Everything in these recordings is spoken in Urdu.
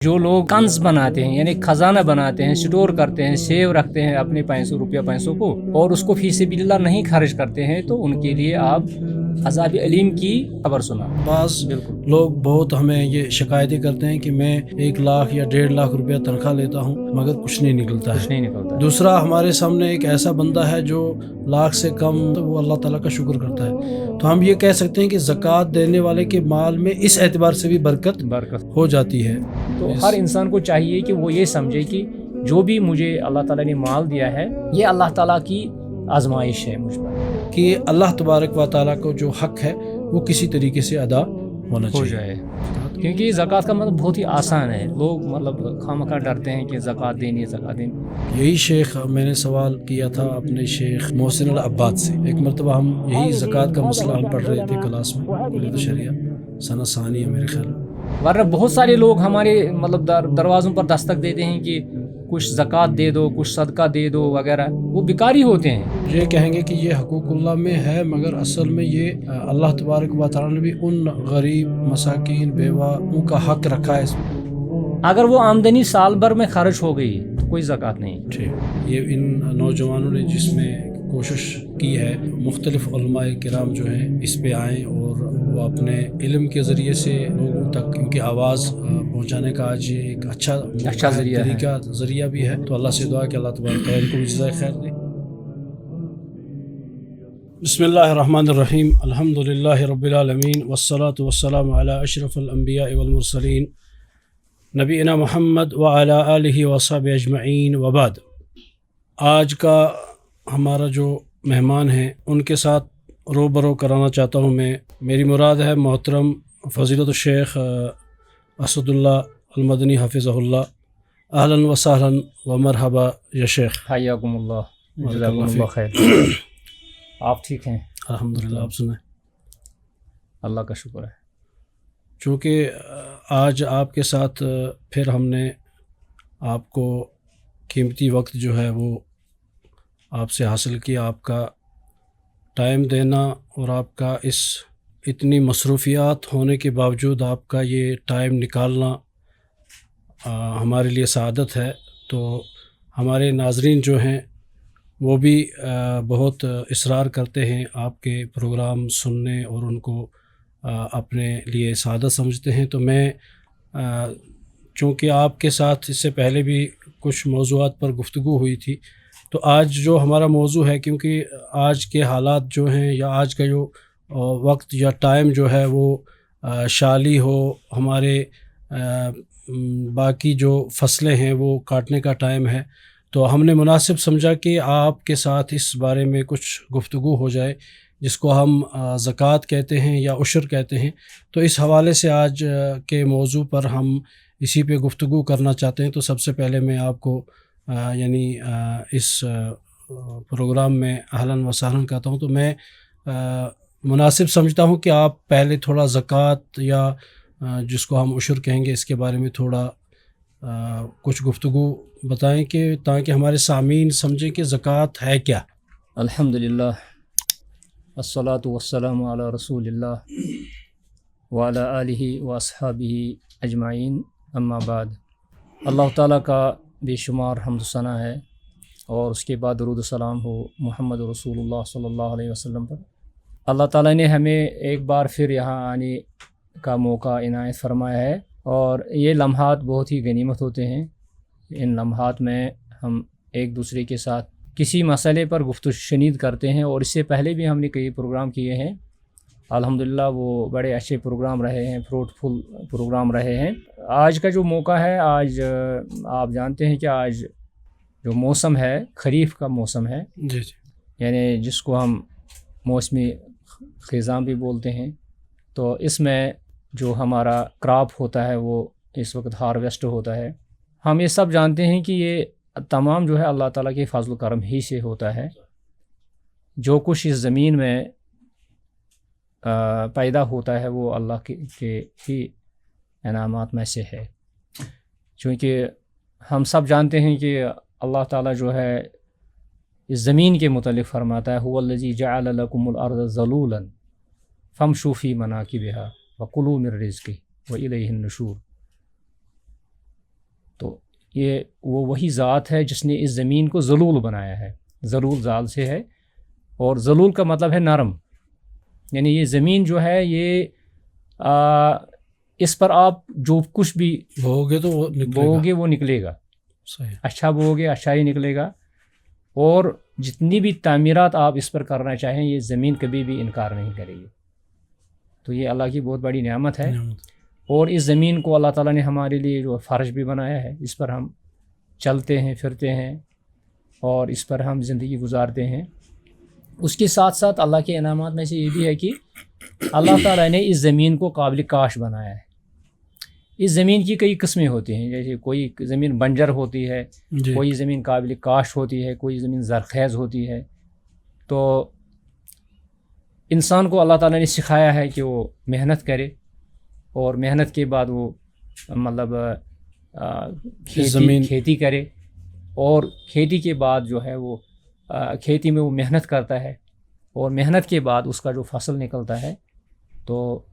جو لوگ کنز بناتے ہیں یعنی خزانہ بناتے ہیں، اسٹور کرتے ہیں، سیو رکھتے ہیں اپنے روپیہ پیسوں کو اور اس کو فی سبیل اللہ نہیں خرچ کرتے ہیں، تو ان کے لیے آپ عذاب علیم کی خبر سنا۔ بعض لوگ بہت ہمیں یہ شکایتیں کرتے ہیں کہ میں 1 لاکھ یا 1.5 لاکھ روپیہ تنخواہ لیتا ہوں مگر کچھ نہیں نکلتا ہے۔ دوسرا ہمارے سامنے ایک ایسا بندہ ہے جو لاکھ سے کم تو وہ اللہ تعالیٰ کا شکر کرتا ہے، تو ہم یہ کہہ سکتے ہیں کہ زکوٰۃ دینے والے کے مال میں اس اعتبار سے بھی برکت ہو جاتی ہے۔ تو ہر انسان کو چاہیے کہ وہ یہ سمجھے کہ جو بھی مجھے اللہ تعالیٰ نے مال دیا ہے یہ اللہ تعالیٰ کی آزمائش ہے مجھ پر، کہ اللہ تبارک و تعالیٰ کو جو حق ہے وہ کسی طریقے سے ادا ہونا چاہیے، کیونکہ زکوٰۃ کا مطلب بہت ہی آسان ہے۔ لوگ مطلب خواہ ڈرتے ہیں کہ زکوٰۃ دینی ہے، زکوٰۃ دینی۔ یہی شیخ میں نے سوال کیا تھا اپنے شیخ محسن العباد سے، ایک مرتبہ ہم یہی زکوٰۃ کا مسئلہ ہم پڑھ رہے تھے کلاس میں، کلیت شریعہ سنہ ثانیہ میرے خیال میں، ورنہ بہت سارے لوگ ہمارے مطلب دروازوں پر دستک دیتے ہیں کہ کچھ زکوٰۃ دے دو، کچھ صدقہ دے دو وغیرہ، وہ بیکاری ہوتے ہیں۔ یہ کہیں گے کہ یہ حقوق اللہ میں ہے مگر اصل میں یہ اللہ تبارک و تعالیٰ نے بھی ان غریب مساکین بیوہ ان کا حق رکھا ہے اس میں۔ اگر وہ آمدنی سال بھر میں خرچ ہو گئی تو کوئی زکوٰۃ نہیں۔ ٹھیک، یہ ان نوجوانوں نے جس میں کوشش کی ہے، مختلف علماء کرام جو ہیں اس پہ آئیں اور وہ اپنے علم کے ذریعے سے لوگوں تک ان کی آواز پہنچانے کا آج یہ ایک اچھا ذریعہ بھی ہے، تو اللہ سے دعا کہ اللہ تبارک تعالیٰ ان کو بھی جزائے خیر دے۔ بسم اللہ الرحمن الرحیم، الحمد للہ رب العالمین والصلاة والسلام علی اشرف الانبیاء والمرسلین نبینا محمد وعلی آلہ وصحبہ اجمعین وبعد۔ آج کا ہمارا جو مہمان ہیں ان کے ساتھ روبرو کرانا چاہتا ہوں میں، میری مراد ہے محترم فضیلت الشیخ اسد اللہ المدنی حفظہ اللہ۔ اہلا وسہلا ومرحبا یا شیخ، حیاکم اللہ، جزاکم اللہ خیر۔ آپ ٹھیک ہیں؟ الحمدللہ، آپ سنائیں؟ اللہ کا شکر ہے۔ چونکہ آج آپ کے ساتھ پھر ہم نے آپ کو قیمتی وقت جو ہے وہ آپ سے حاصل کیا، آپ کا ٹائم دینا اور آپ کا اس اتنی مصروفیات ہونے کے باوجود آپ کا یہ ٹائم نکالنا ہمارے لیے سعادت ہے۔ تو ہمارے ناظرین جو ہیں وہ بھی بہت اصرار کرتے ہیں آپ کے پروگرام سننے اور ان کو اپنے لیے سعادت سمجھتے ہیں، تو میں چونکہ آپ کے ساتھ اس سے پہلے بھی کچھ موضوعات پر گفتگو ہوئی تھی، تو آج جو ہمارا موضوع ہے، کیونکہ آج کے حالات جو ہیں یا آج کا جو وقت یا ٹائم جو ہے وہ شالی ہو، ہمارے باقی جو فصلیں ہیں وہ کاٹنے کا ٹائم ہے، تو ہم نے مناسب سمجھا کہ آپ کے ساتھ اس بارے میں کچھ گفتگو ہو جائے، جس کو ہم زکوٰۃ کہتے ہیں یا عشر کہتے ہیں۔ تو اس حوالے سے آج کے موضوع پر ہم اسی پہ گفتگو کرنا چاہتے ہیں۔ تو سب سے پہلے میں آپ کو یعنی اس پروگرام میں اہلا و سہلا کہتا ہوں، تو میں مناسب سمجھتا ہوں کہ آپ پہلے تھوڑا زکوٰۃ یا جس کو ہم عشر کہیں گے اس کے بارے میں تھوڑا کچھ گفتگو بتائیں، کہ تاکہ ہمارے سامعین سمجھیں کہ زکوٰۃ ہے کیا۔ الحمدللہ، الصلاۃ والسلام علی رسول اللہ وعلی آلہ واصحابہ اجمعین، اما بعد۔ اللہ تعالیٰ کا بے شمار حمد و ثنا ہے اور اس کے بعد درود و سلام ہو محمد رسول اللہ صلی اللہ علیہ وسلم پر۔ اللہ تعالیٰ نے ہمیں ایک بار پھر یہاں آنے کا موقع عنایت فرمایا ہے، اور یہ لمحات بہت ہی غنیمت ہوتے ہیں۔ ان لمحات میں ہم ایک دوسرے کے ساتھ کسی مسئلے پر گفتگو شنید کرتے ہیں، اور اس سے پہلے بھی ہم نے کئی پروگرام کیے ہیں، الحمدللہ وہ بڑے اچھے پروگرام رہے ہیں، فروٹفل پروگرام رہے ہیں۔ آج کا جو موقع ہے، آج آپ جانتے ہیں کہ آج جو موسم ہے خریف کا موسم ہے، جی، یعنی جس کو ہم موسمی خزاں بھی بولتے ہیں۔ تو اس میں جو ہمارا کراپ ہوتا ہے وہ اس وقت ہارویسٹ ہوتا ہے۔ ہم یہ سب جانتے ہیں کہ یہ تمام جو ہے اللہ تعالیٰ کے فضل و کرم ہی سے ہوتا ہے۔ جو کچھ اس زمین میں پیدا ہوتا ہے وہ اللہ کے ہی انعامات میں سے ہے، چونکہ ہم سب جانتے ہیں کہ اللہ تعالیٰ جو ہے اس زمین کے متعلق فرماتا ہے، هو الذی جعل لکم الارض ذلولا فامشوا فی مناکبہا وکلوا من رزقہ والیہ النشور۔ یہ وہ وہی ذات ہے جس نے اس زمین کو ذلول بنایا ہے. ذلول ذال سے ہے، اور ذلول کا مطلب ہے نرم. یعنی یہ زمین جو ہے یہ اس پر آپ جو کچھ بھی بوؤ گے تو وہ نکلے گا. صحیح. اچھا بوؤ گے اچھا ہی نکلے گا. اور جتنی بھی تعمیرات آپ اس پر کرنا چاہیں یہ زمین کبھی بھی انکار نہیں کرے گی. تو یہ اللہ کی بہت بڑی نعمت ہے. اور اس زمین کو اللہ تعالیٰ نے ہمارے لیے جو فرش بھی بنایا ہے، اس پر ہم چلتے ہیں پھرتے ہیں اور اس پر ہم زندگی گزارتے ہیں. اس کے ساتھ ساتھ اللہ کے انعامات میں سے یہ بھی ہے کہ اللہ تعالیٰ نے اس زمین کو قابل کاشت بنایا ہے. اس زمین کی کئی قسمیں ہوتی ہیں، جیسے کوئی زمین بنجر ہوتی ہے، کوئی زمین قابل کاشت ہوتی ہے، کوئی زمین زرخیز ہوتی ہے. تو انسان کو اللہ تعالیٰ نے سکھایا ہے کہ وہ محنت کرے، اور محنت کے بعد وہ مطلب کھیتی کرے، اور کھیتی کے بعد جو ہے وہ کھیتی میں وہ محنت کرتا ہے، اور محنت کے بعد اس کا جو فصل نکلتا ہے تو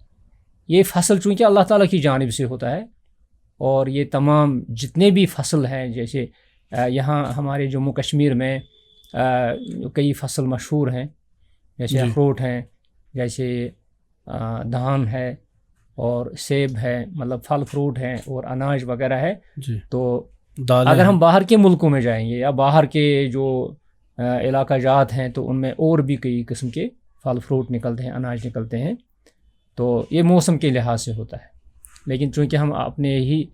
یہ فصل چونکہ اللہ تعالیٰ کی جانب سے ہوتا ہے. اور یہ تمام جتنے بھی فصل ہیں، جیسے یہاں ہمارے جموں کشمیر میں کئی فصل مشہور ہیں، جیسے اخروٹ ہیں، جیسے دھان ہے اور سیب ہے، مطلب پھل فروٹ ہیں، اور اناج وغیرہ ہے. تو اگر ہم باہر کے ملکوں میں جائیں گے یا باہر کے جو علاقہ جات ہیں تو ان میں اور بھی کئی قسم کے پھل فروٹ نکلتے ہیں، اناج نکلتے ہیں. تو یہ موسم کے لحاظ سے ہوتا ہے. لیکن چونکہ ہم اپنے ہی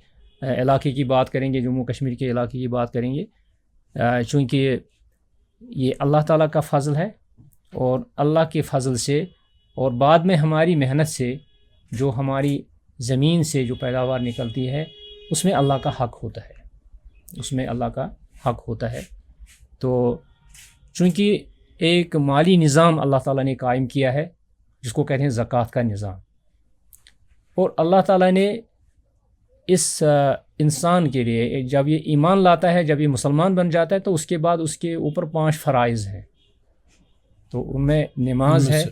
علاقے کی بات کریں گے، جموں کشمیر کے علاقے کی بات کریں گے، چونکہ یہ اللہ تعالیٰ کا فضل ہے، اور اللہ کے فضل سے اور بعد میں ہماری محنت سے جو ہماری زمین سے جو پیداوار نکلتی ہے اس میں اللہ کا حق ہوتا ہے، اس میں اللہ کا حق ہوتا ہے. تو چونکہ ایک مالی نظام اللہ تعالیٰ نے قائم کیا ہے جس کو کہتے ہیں زکوٰۃ کا نظام، اور اللہ تعالیٰ نے اس انسان کے لیے جب یہ ایمان لاتا ہے، جب یہ مسلمان بن جاتا ہے تو اس کے بعد اس کے اوپر 5 فرائض ہیں. تو ان میں نماز ہے،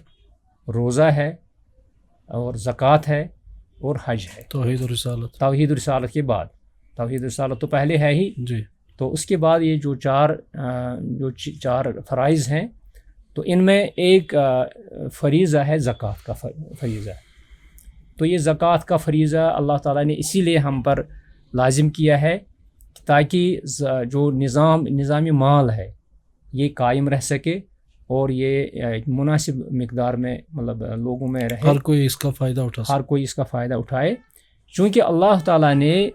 روزہ ہے، اور زکوٰۃ ہے، اور حج ہے. توحید و رسالت کے بعد، توحید و رسالت تو پہلے ہے ہی جی. تو اس کے بعد یہ جو چار فرائض ہیں، تو ان میں ایک فریضہ ہے زکوٰۃ کا فریضہ. تو یہ زکوٰۃ کا فریضہ اللہ تعالیٰ نے اسی لیے ہم پر لازم کیا ہے تاکہ جو نظامی مال ہے یہ قائم رہ سکے، اور یہ مناسب مقدار میں مطلب لوگوں میں رہے، ہر کوئی اس کا فائدہ اٹھائے. چونکہ اللہ تعالیٰ نے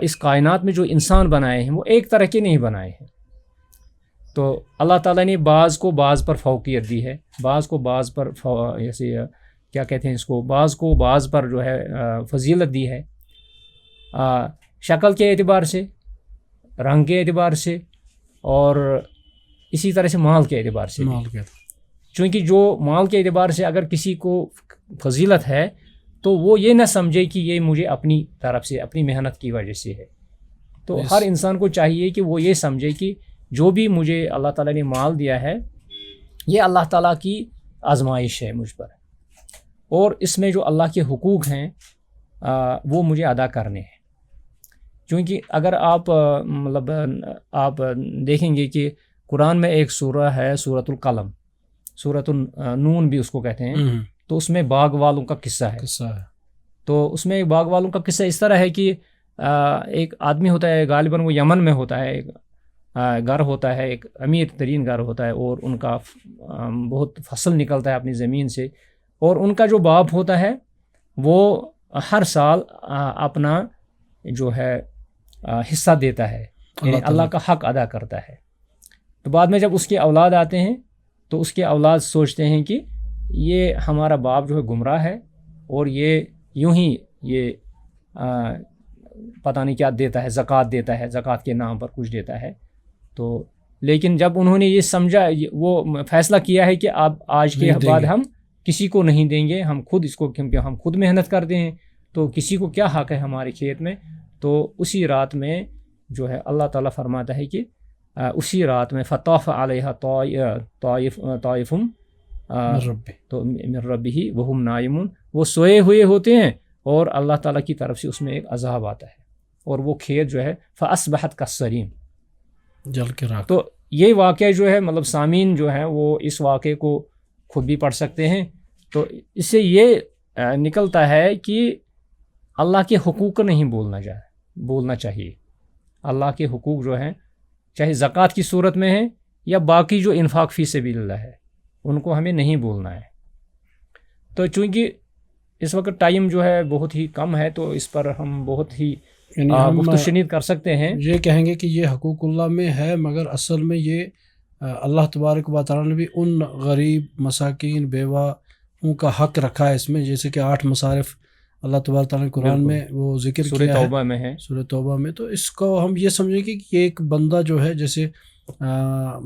اس کائنات میں جو انسان بنائے ہیں وہ ایک طرح کے نہیں بنائے ہیں. تو اللہ تعالیٰ نے بعض کو بعض پر فوقیت دی ہے، بعض کو بعض پر جیسے کیا کہتے ہیں اس کو، بعض کو بعض پر جو ہے فضیلت دی ہے، شکل کے اعتبار سے، رنگ کے اعتبار سے، اور اسی طرح سے مال کے اعتبار سے. چونکہ جو مال کے اعتبار سے اگر کسی کو فضیلت ہے تو وہ یہ نہ سمجھے کہ یہ مجھے اپنی طرف سے اپنی محنت کی وجہ سے ہے. تو ہر انسان کو چاہیے کہ وہ یہ سمجھے کہ جو بھی مجھے اللہ تعالیٰ نے مال دیا ہے یہ اللہ تعالیٰ کی آزمائش ہے مجھ پر، اور اس میں جو اللہ کے حقوق ہیں وہ مجھے ادا کرنے ہیں. کیونکہ اگر آپ مطلب آپ دیکھیں گے کہ قرآن میں ایک سورہ ہے سورۃ القلم، سورۃ النون بھی اس کو کہتے ہیں. تو اس میں باغ والوں کا قصہ ہے. تو اس میں باغ والوں کا قصہ اس طرح ہے کہ ایک آدمی ہوتا ہے، غالباً وہ یمن میں ہوتا ہے، ایک گھر ہوتا ہے، ایک امیر ترین گھر ہوتا ہے، اور ان کا بہت فصل نکلتا ہے اپنی زمین سے، اور ان کا جو باپ ہوتا ہے وہ ہر سال اپنا جو ہے حصہ دیتا ہے، یعنی اللہ کا حق ادا کرتا ہے. تو بعد میں جب اس کے اولاد آتے ہیں تو اس کے اولاد سوچتے ہیں کہ یہ ہمارا باپ جو ہے گمراہ ہے، اور یہ یوں ہی یہ پتہ نہیں کیا دیتا ہے، زکوٰۃ دیتا ہے، زکوٰۃ کے نام پر کچھ دیتا ہے. تو لیکن جب انہوں نے یہ سمجھا، وہ فیصلہ کیا ہے کہ اب آج کے بعد ہم کسی کو نہیں دیں گے، ہم خود اس کو، کیونکہ ہم خود محنت کرتے ہیں تو کسی کو کیا حق ہے ہمارے کھیت میں. تو اسی رات میں جو ہے اللہ تعالیٰ فرماتا ہے کہ اسی رات میں فطاف علیہا طائف من ربہ وہم نائمون، وہ سوئے ہوئے ہوتے ہیں اور اللہ تعالیٰ کی طرف سے اس میں ایک عذاب آتا ہے. اور وہ کھیت جو ہے فَأَصْبَحَتْ كَالصَّرِيمِ، جل کے راکھ. تو یہ واقعہ جو ہے مطلب سامعین جو ہیں وہ اس واقعے کو خود بھی پڑھ سکتے ہیں. تو اس سے یہ نکلتا ہے کہ اللہ کے حقوق نہیں بولنا چاہیے. اللہ کے حقوق جو ہیں چاہے زکوٰۃ کی صورت میں ہیں یا باقی جو انفاق فی سبیل اللہ ہے ان کو ہمیں نہیں بولنا ہے. تو چونکہ اس وقت ٹائم جو ہے بہت ہی کم ہے تو اس پر ہم بہت ہی یعنی ہم گفت و شنید کر سکتے ہیں. یہ کہیں گے کہ یہ حقوق اللہ میں ہے، مگر اصل میں یہ اللہ تبارک و تعالیٰ نے بھی ان غریب مساکین بیواؤں کا حق رکھا ہے اس میں، جیسے کہ 8 مصارف اللہ تبارک تعالیٰ نے قرآن میں وہ ذکر سورہ کیا ہے، توبہ میں ہے، سورہ توبہ میں. تو اس کو ہم یہ سمجھیں کہ یہ ایک بندہ جو ہے، جیسے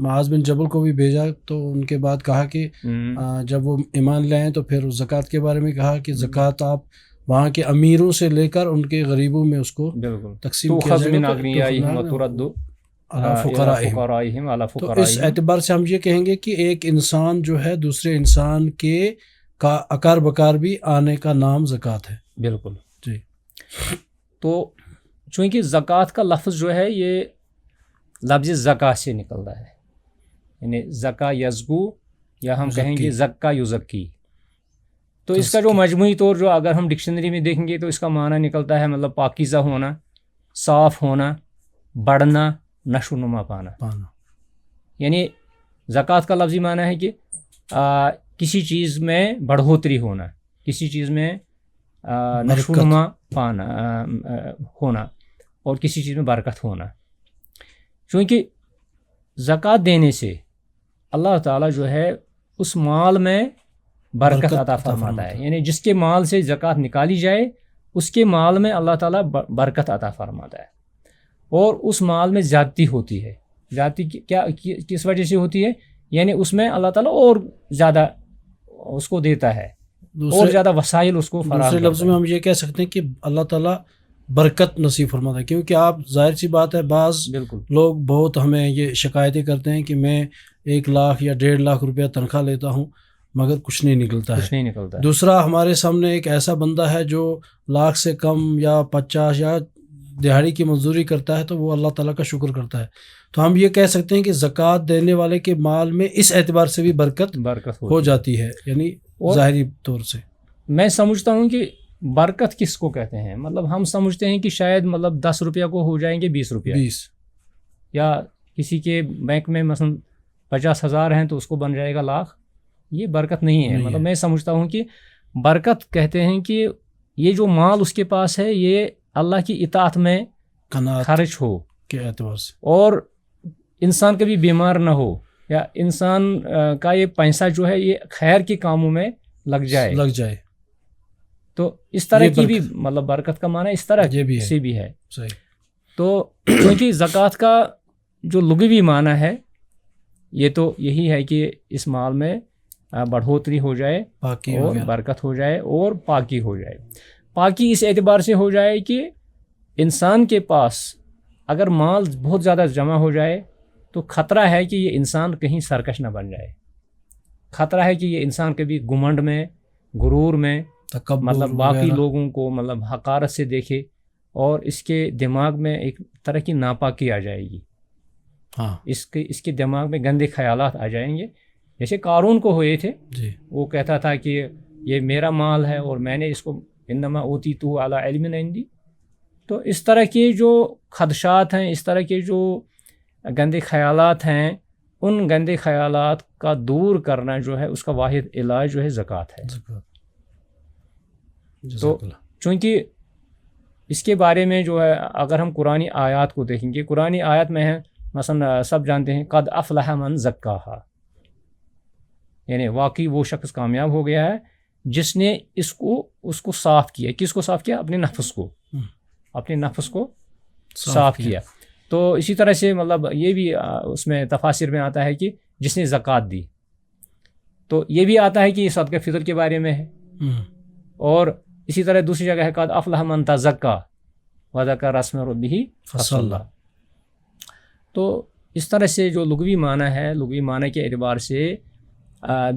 معاذ بن جبل کو بھی بھیجا تو ان کے بعد کہا کہ جب وہ ایمان لے آئیں تو پھر زکوٰۃ کے بارے میں کہا کہ زکوٰۃ آپ وہاں کے امیروں سے لے کر ان کے غریبوں میں اس کو تقسیم کیا جائے گا. تو اس اعتبار سے ہم یہ کہیں گے کہ ایک انسان جو ہے دوسرے انسان کے کا اکار بکار بھی آنے کا نام زکوٰۃ ہے. بالکل جی. تو چونکہ زکوٰۃ کا لفظ جو ہے یہ لفظ زکا سے نکلتا ہے، یعنی زکا یزگو یا ہم کہیں گے زکا یزکی. تو اس کا جو مجموعی طور جو اگر ہم ڈکشنری میں دیکھیں گے تو اس کا معنی نکلتا ہے مطلب پاکیزہ ہونا، صاف ہونا، بڑھنا، نشو و نما پانا. یعنی زکوٰۃ کا لفظی معنی ہے کہ کسی چیز میں بڑھوتری ہونا، کسی چیز میں نشو و نما پانا ہونا اور کسی چیز میں برکت ہونا. چونکہ زکوٰۃ دینے سے اللہ تعالیٰ جو ہے اس مال میں برکت عطا فرماتا ہے. یعنی جس کے مال سے زکوٰۃ نکالی جائے اس کے مال میں اللہ تعالیٰ برکت عطا فرماتا ہے، اور اس مال میں زیادتی ہوتی ہے. زیادتی کیا کس وجہ سے ہوتی ہے؟ یعنی اس میں اللہ تعالیٰ اور زیادہ اس کو دیتا ہے، اور زیادہ وسائل اس کو فراہم کرتا ہے. دوسرے لفظ میں ہم یہ کہہ سکتے ہیں کہ اللہ تعالیٰ برکت نصیب فرماتا ہے. کیونکہ آپ ظاہر سی بات ہے بعض لوگ بہت ہمیں یہ شکایتیں کرتے ہیں کہ میں 1 لاکھ یا 1.5 لاکھ روپیہ تنخواہ لیتا ہوں مگر کچھ نہیں نکلتا ہے. دوسرا ہمارے سامنے ایک ایسا بندہ ہے جو لاکھ سے کم یا 50 یا دہاڑی کی مزدوری کرتا ہے تو وہ اللہ تعالیٰ کا شکر کرتا ہے. تو ہم یہ کہہ سکتے ہیں کہ زکوٰۃ دینے والے کے مال میں اس اعتبار سے بھی برکت ہو جاتی ہے. یعنی ظاہری طور سے میں سمجھتا ہوں کہ برکت کس کو کہتے ہیں. مطلب ہم سمجھتے ہیں کہ شاید مطلب 10 روپیہ کو ہو جائیں گے 20 روپیہ، یا کسی کے بینک میں مثلا 50,000 ہیں تو اس کو بن جائے گا لاکھ. یہ برکت نہیں ہے. مطلب میں سمجھتا ہوں کہ برکت کہتے ہیں کہ یہ جو مال اس کے پاس ہے یہ اللہ کی اطاعت میں خرچ ہو کے اعتبار سے، اور انسان کبھی بیمار نہ ہو، یا انسان کا یہ پیسہ جو ہے یہ خیر کے کاموں میں لگ جائے. تو اس طرح کی بھی مطلب برکت کا معنی اس طرح سے بھی ہے. تو کیونکہ زکوٰۃ کا جو لغوی معنی ہے یہ تو یہی ہے کہ اس مال میں بڑھوتری ہو جائے اور برکت ہو جائے اور پاکی ہو جائے. پاکی اس اعتبار سے ہو جائے کہ انسان کے پاس اگر مال بہت زیادہ جمع ہو جائے تو خطرہ ہے کہ یہ انسان کہیں سرکش نہ بن جائے. خطرہ ہے کہ یہ انسان کبھی گھمنڈ میں، غرور میں، مطلب باقی لوگوں کو مطلب حقارت سے دیکھے اور اس کے دماغ میں ایک طرح کی ناپاکی آ جائے گی. اس کے دماغ میں گندے خیالات آ جائیں گے. جیسے قارون کو ہوئے تھے، وہ کہتا تھا کہ یہ میرا مال ہے اور میں نے اس کو انما اوتیتہ علی علم عندی. تو اس طرح کے جو خدشات ہیں، اس طرح کے جو گندے خیالات ہیں، ان گندے خیالات کا دور کرنا جو ہے اس کا واحد علاج جو ہے زکوٰۃ ہے. تو چونکہ اس کے بارے میں جو ہے اگر ہم قرآنی آیات کو دیکھیں گے، قرآنی آیات میں ہیں مثلا سب جانتے ہیں قد افلح من زکاہا، یعنی واقعی وہ شخص کامیاب ہو گیا ہے جس نے اس کو صاف کیا. کس کو صاف کیا؟ اپنے نفس کو صاف کیا. تو اسی طرح سے مطلب یہ بھی اس میں تفاسیر میں آتا ہے کہ جس نے زکوٰۃ دی. تو یہ بھی آتا ہے کہ یہ صدقہ فطر کے بارے میں ہے. اور اسی طرح دوسری جگہ ہے قد افلح من تزکا وذکر اسم ربہ فصلی. تو اس طرح سے جو لغوی معنی ہے، لغوی معنی کے اعتبار سے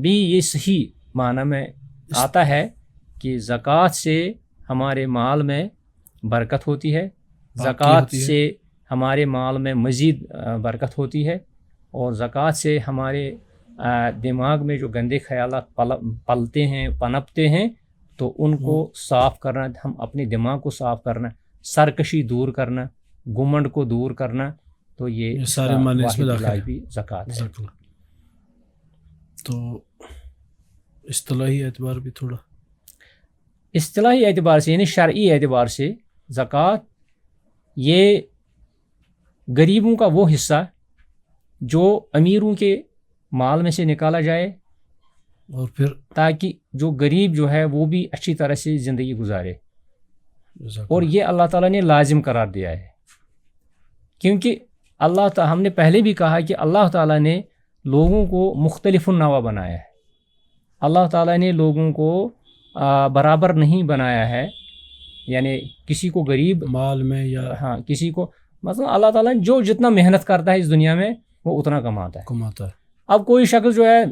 بھی یہ صحیح معنی میں آتا ہے کہ زکوٰۃ سے ہمارے مال میں برکت ہوتی ہے، زکوٰۃ سے ہمارے مال میں مزید برکت ہوتی ہے، اور زکوٰۃ سے ہمارے دماغ میں جو گندے خیالات پلتے ہیں، پنپتے ہیں، تو ان کو صاف کرنا، ہم اپنے دماغ کو صاف کرنا، سرکشی دور کرنا، گمنڈ کو دور کرنا، تو یہ سارے معنی اس میں داخل بھی زکوٰۃ ہے۔ تو اصطلاحی اعتبار بھی تھوڑا، اصطلاحی اعتبار سے یعنی شرعی اعتبار سے زکوٰۃ یہ غریبوں کا وہ حصہ جو امیروں کے مال میں سے نکالا جائے، اور پھر تاکہ جو غریب جو ہے وہ بھی اچھی طرح سے زندگی گزارے، اور یہ اللہ تعالیٰ نے لازم قرار دیا ہے، کیونکہ اللہ تعالیٰ، ہم نے پہلے بھی کہا کہ اللہ تعالیٰ نے لوگوں کو مختلف النوع بنایا ہے، اللہ تعالیٰ نے لوگوں کو برابر نہیں بنایا ہے، یعنی کسی کو غریب مال میں یا ہاں کسی کو، مثلا اللہ تعالیٰ نے جو جتنا محنت کرتا ہے اس دنیا میں وہ اتنا کماتا ہے۔ اب کوئی شخص جو ہے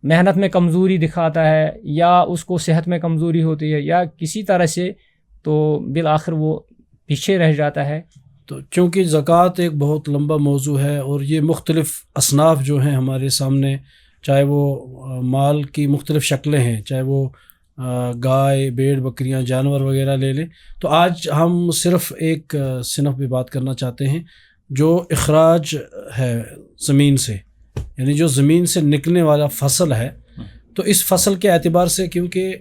محنت میں کمزوری دکھاتا ہے، یا اس کو صحت میں کمزوری ہوتی ہے، یا کسی طرح سے، تو بالآخر وہ پیچھے رہ جاتا ہے۔ تو چونکہ زکوٰۃ ایک بہت لمبا موضوع ہے، اور یہ مختلف اصناف جو ہیں ہمارے سامنے، چاہے وہ مال کی مختلف شکلیں ہیں، چاہے وہ گائے، بھیڑ، بکریاں، جانور وغیرہ لے لیں، تو آج ہم صرف ایک صنف پہ بات کرنا چاہتے ہیں جو اخراج ہے زمین سے، یعنی جو زمین سے نکلنے والا فصل ہے۔ تو اس فصل کے اعتبار سے، کیونکہ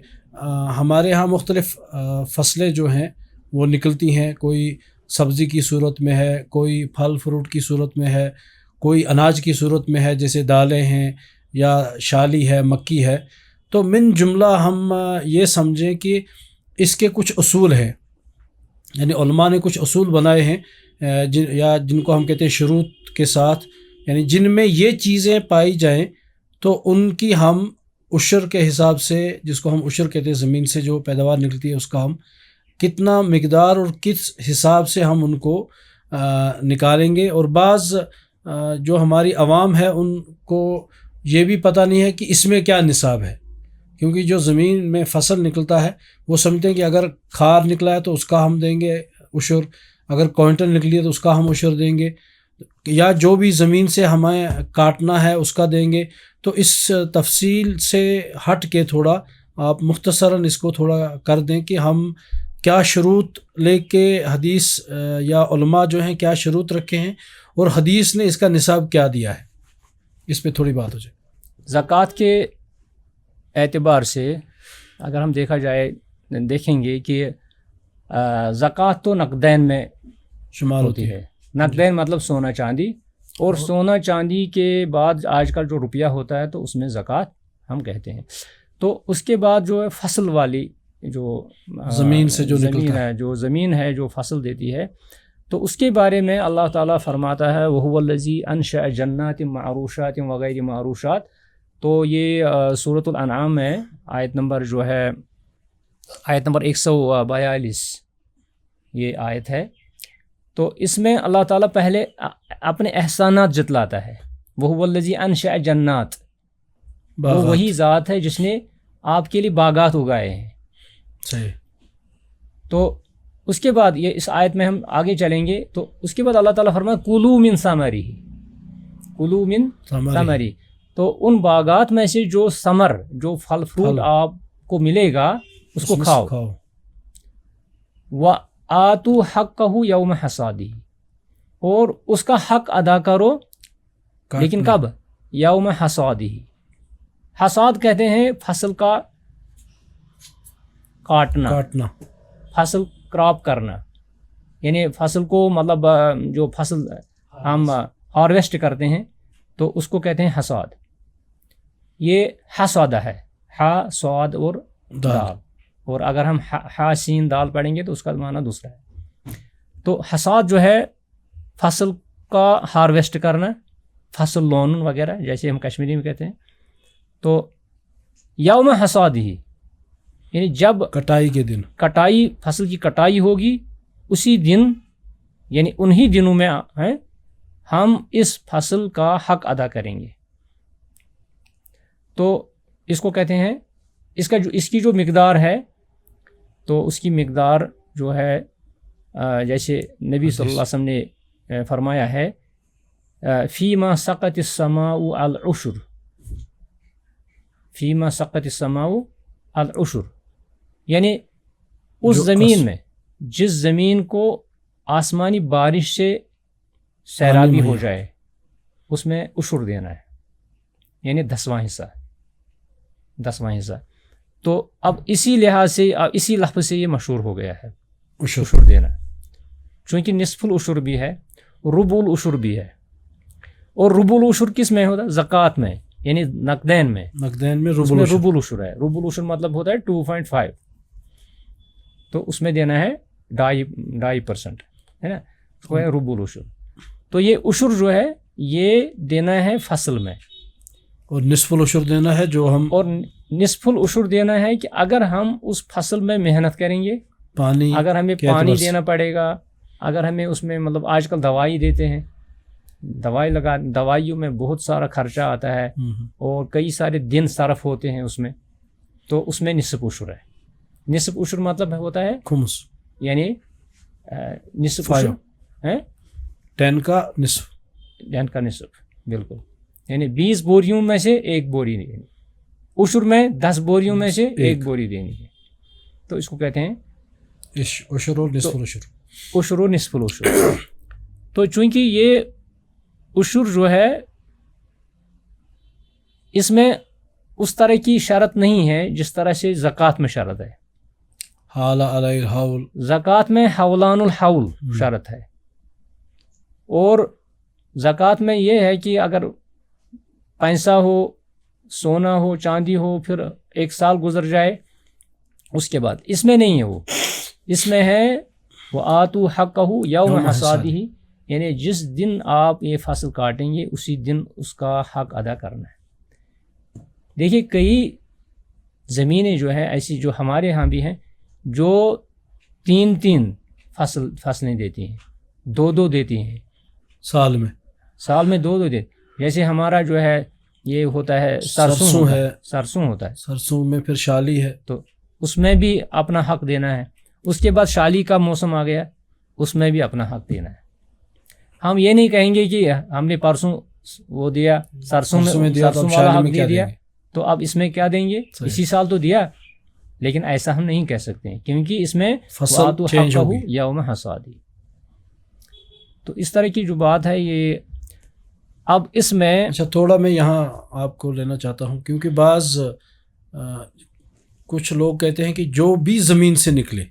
ہمارے ہاں مختلف فصلیں جو ہیں وہ نکلتی ہیں، کوئی سبزی کی صورت میں ہے، کوئی پھل فروٹ کی صورت میں ہے، کوئی اناج کی صورت میں ہے، جیسے دالیں ہیں یا شالی ہے، مکی ہے۔ تو من جملہ ہم یہ سمجھیں کہ اس کے کچھ اصول ہیں، یعنی علماء نے کچھ اصول بنائے ہیں، جن کو ہم کہتے ہیں شروط کے ساتھ، یعنی جن میں یہ چیزیں پائی جائیں تو ان کی ہم عشر کے حساب سے، جس کو ہم عشر کہتے ہیں، زمین سے جو پیداوار نکلتی ہے اس کا ہم کتنا مقدار اور کس حساب سے ہم ان کو نکالیں گے۔ اور بعض جو ہماری عوام ہے ان کو یہ بھی پتہ نہیں ہے کہ اس میں کیا نصاب ہے، کیونکہ جو زمین میں فصل نکلتا ہے وہ سمجھتے ہیں کہ اگر کھار نکلا ہے تو اس کا ہم دیں گے عشر، اگر کوئنٹل نکلی ہے تو اس کا ہم عشر دیں گے، یا جو بھی زمین سے ہمیں کاٹنا ہے اس کا دیں گے۔ تو اس تفصیل سے ہٹ کے تھوڑا آپ مختصراً اس کو تھوڑا کر دیں کہ ہم کیا شروط لے کے حدیث یا علماء جو ہیں کیا شروط رکھے ہیں، اور حدیث نے اس کا نصاب کیا دیا ہے، اس پہ تھوڑی بات ہو جائے۔ زکوٰۃ کے اعتبار سے اگر ہم دیکھیں گے کہ زکوٰۃ تو نقدین میں شمار ہوتی ہے، نقدین مطلب سونا چاندی، اور سونا چاندی کے بعد آج کل جو روپیہ ہوتا ہے تو اس میں زکوٰۃ ہم کہتے ہیں۔ تو اس کے بعد جو ہے فصل والی، جو زمین سے جو نکلتا ہے، جو زمین ہے جو فصل دیتی ہے، تو اس کے بارے میں اللہ تعالیٰ فرماتا ہے وَهُوَ الَّذِي أَنشَأَ جَنَّاتٍ مَعْرُوشَاتٍ وَغَيْرِ مَعْرُوشَاتٍ۔ تو یہ سورۃ الانعام میں آیت نمبر 142 یہ آیت ہے۔ تو اس میں اللہ تعالیٰ پہلے اپنے احسانات جتلاتا ہے، وَهُوَ الَّذِي أَنشَأَ جَنَّاتٍ، وہ وہی ذات ہے جس نے آپ کے لیے باغات اگائے ہیں۔ صحیح۔ تو اس کے بعد یہ اس آیت میں ہم آگے چلیں گے، تو اس کے بعد اللہ تعالیٰ فرمایا کُلُوا مِن ثَمَرِهِ، کُلُوا مِن ثَمَرِهِ، تو ان باغات میں سے جو ثمر، جو پھل فروٹ آپ کو ملے گا اس کو کھاؤ۔ وَآتُوا حَقَّهُ يَوْمَ حَصَادِهِ، اور اس کا حق ادا کرو، لیکن کب؟ یوم حصادہ۔ حصاد کہتے ہیں فصل کا کاٹنا، فصل کراپ کرنا، یعنی فصل کو مطلب جو فصل ہم ہارویسٹ کرتے ہیں تو اس کو کہتے ہیں حصاد۔ یہ حصادہ ہے، ہا صاد اور دال، اور اگر ہم ہا سین دال پڑھیں گے تو اس کا معنی دوسرا ہے۔ تو حصاد جو ہے فصل کا ہارویسٹ کرنا، فصل لونن وغیرہ جیسے ہم کشمیری میں کہتے ہیں۔ تو یوم حصادہ یعنی جب کٹائی کے دن، فصل کی کٹائی ہوگی اسی دن، یعنی انہی دنوں میں ہم اس فصل کا حق ادا کریں گے۔ تو اس کو کہتے ہیں، اس کی جو مقدار ہے تو اس کی مقدار جو ہے جیسے نبی صلی اللہ علیہ وسلم نے فرمایا ہے فیما سقط السماء العشر، فیما سقط السماء العشر، یعنی اس زمین میں جس زمین کو آسمانی بارش سے سیرابی ہو جائے اس میں عشر دینا ہے، یعنی 10واں حصہ، 10واں حصہ. تو اب اسی لحاظ سے اسی لفظ سے یہ مشہور ہو گیا ہے عشر دینا، چونکہ نصف العشر بھی ہے، ربع العشر بھی ہے. اور ربع العشر کس میں ہوتا ہے؟ زکوٰۃ میں، یعنی نقدین میں ربع العشر ہے. ربع العشر مطلب ہوتا ہے 2.5، تو اس میں دینا ہے 2.5% ہے نا، اس کو ہے ربع العشر. تو یہ عشر جو ہے یہ دینا ہے فصل میں، اور نصف العشر دینا ہے جو ہم، اور نصف العشر دینا ہے کہ اگر ہم اس فصل میں محنت کریں گے، پانی اگر ہمیں پانی دینا پڑے گا، اگر ہمیں اس میں مطلب آج کل دوائی دیتے ہیں، دوائیوں میں بہت سارا خرچہ آتا ہے اور کئی سارے دن صرف ہوتے ہیں اس میں، تو اس میں نصف عشر ہے. نصف عشر مطلب ہوتا ہے خمس، یعنی نصف عشر ہے 10 کا نصف، 10 کا نصف، بالکل، یعنی 20 بوریوں میں سے 1 بوری دینی ہے. عشر میں 10 بوریوں میں سے 1 بوری دینی ہے، تو اس کو کہتے ہیں عشر اور نصف العشر، عشر و نصف العشر. تو چونکہ یہ عشر جو ہے اس میں اس طرح کی شرط نہیں ہے جس طرح سے زکوٰۃ میں شرط ہے. حال علی الحول، زکوٰۃ میں حولان الحول شرط ہے، اور زکوٰۃ میں یہ ہے کہ اگر پیسہ ہو، سونا ہو، چاندی ہو، پھر 1 سال گزر جائے اس کے بعد، اس میں نہیں ہے. وہ اس میں ہے وَآتُوا حَقَّهُ یوم حصادہ، یعنی جس دن آپ یہ فصل کاٹیں گے اسی دن اس کا حق ادا کرنا ہے. دیکھیے کئی زمینیں جو ہیں ایسی جو ہمارے ہاں بھی ہیں جو 3 فصلیں دیتی ہیں، 2 دیتی ہیں سال میں 2 دیتی. جیسے ہمارا جو ہے یہ ہوتا ہے سرسوں ہوتا ہے، سرسوں میں پھر شالی ہے، تو اس میں بھی اپنا حق دینا ہے. اس کے بعد شالی کا موسم آ گیا، اس میں بھی اپنا حق دینا ہے. ہم یہ نہیں کہیں گے کہ ہم نے پرسوں وہ دیا سرسوں والا حق دے دیا تو اب اس میں کیا دیں گے، اسی سال تو دیا، لیکن ایسا ہم نہیں کہہ سکتے ہیں کیونکہ اس میں فصل چینج ہوگی یوم حصادی. تو اس طرح کی جو بات ہے یہ اب اس میں اچھا تھوڑا میں یہاں آپ کو لینا چاہتا ہوں، کیونکہ بعض کچھ لوگ کہتے ہیں کہ جو بھی زمین سے نکلے،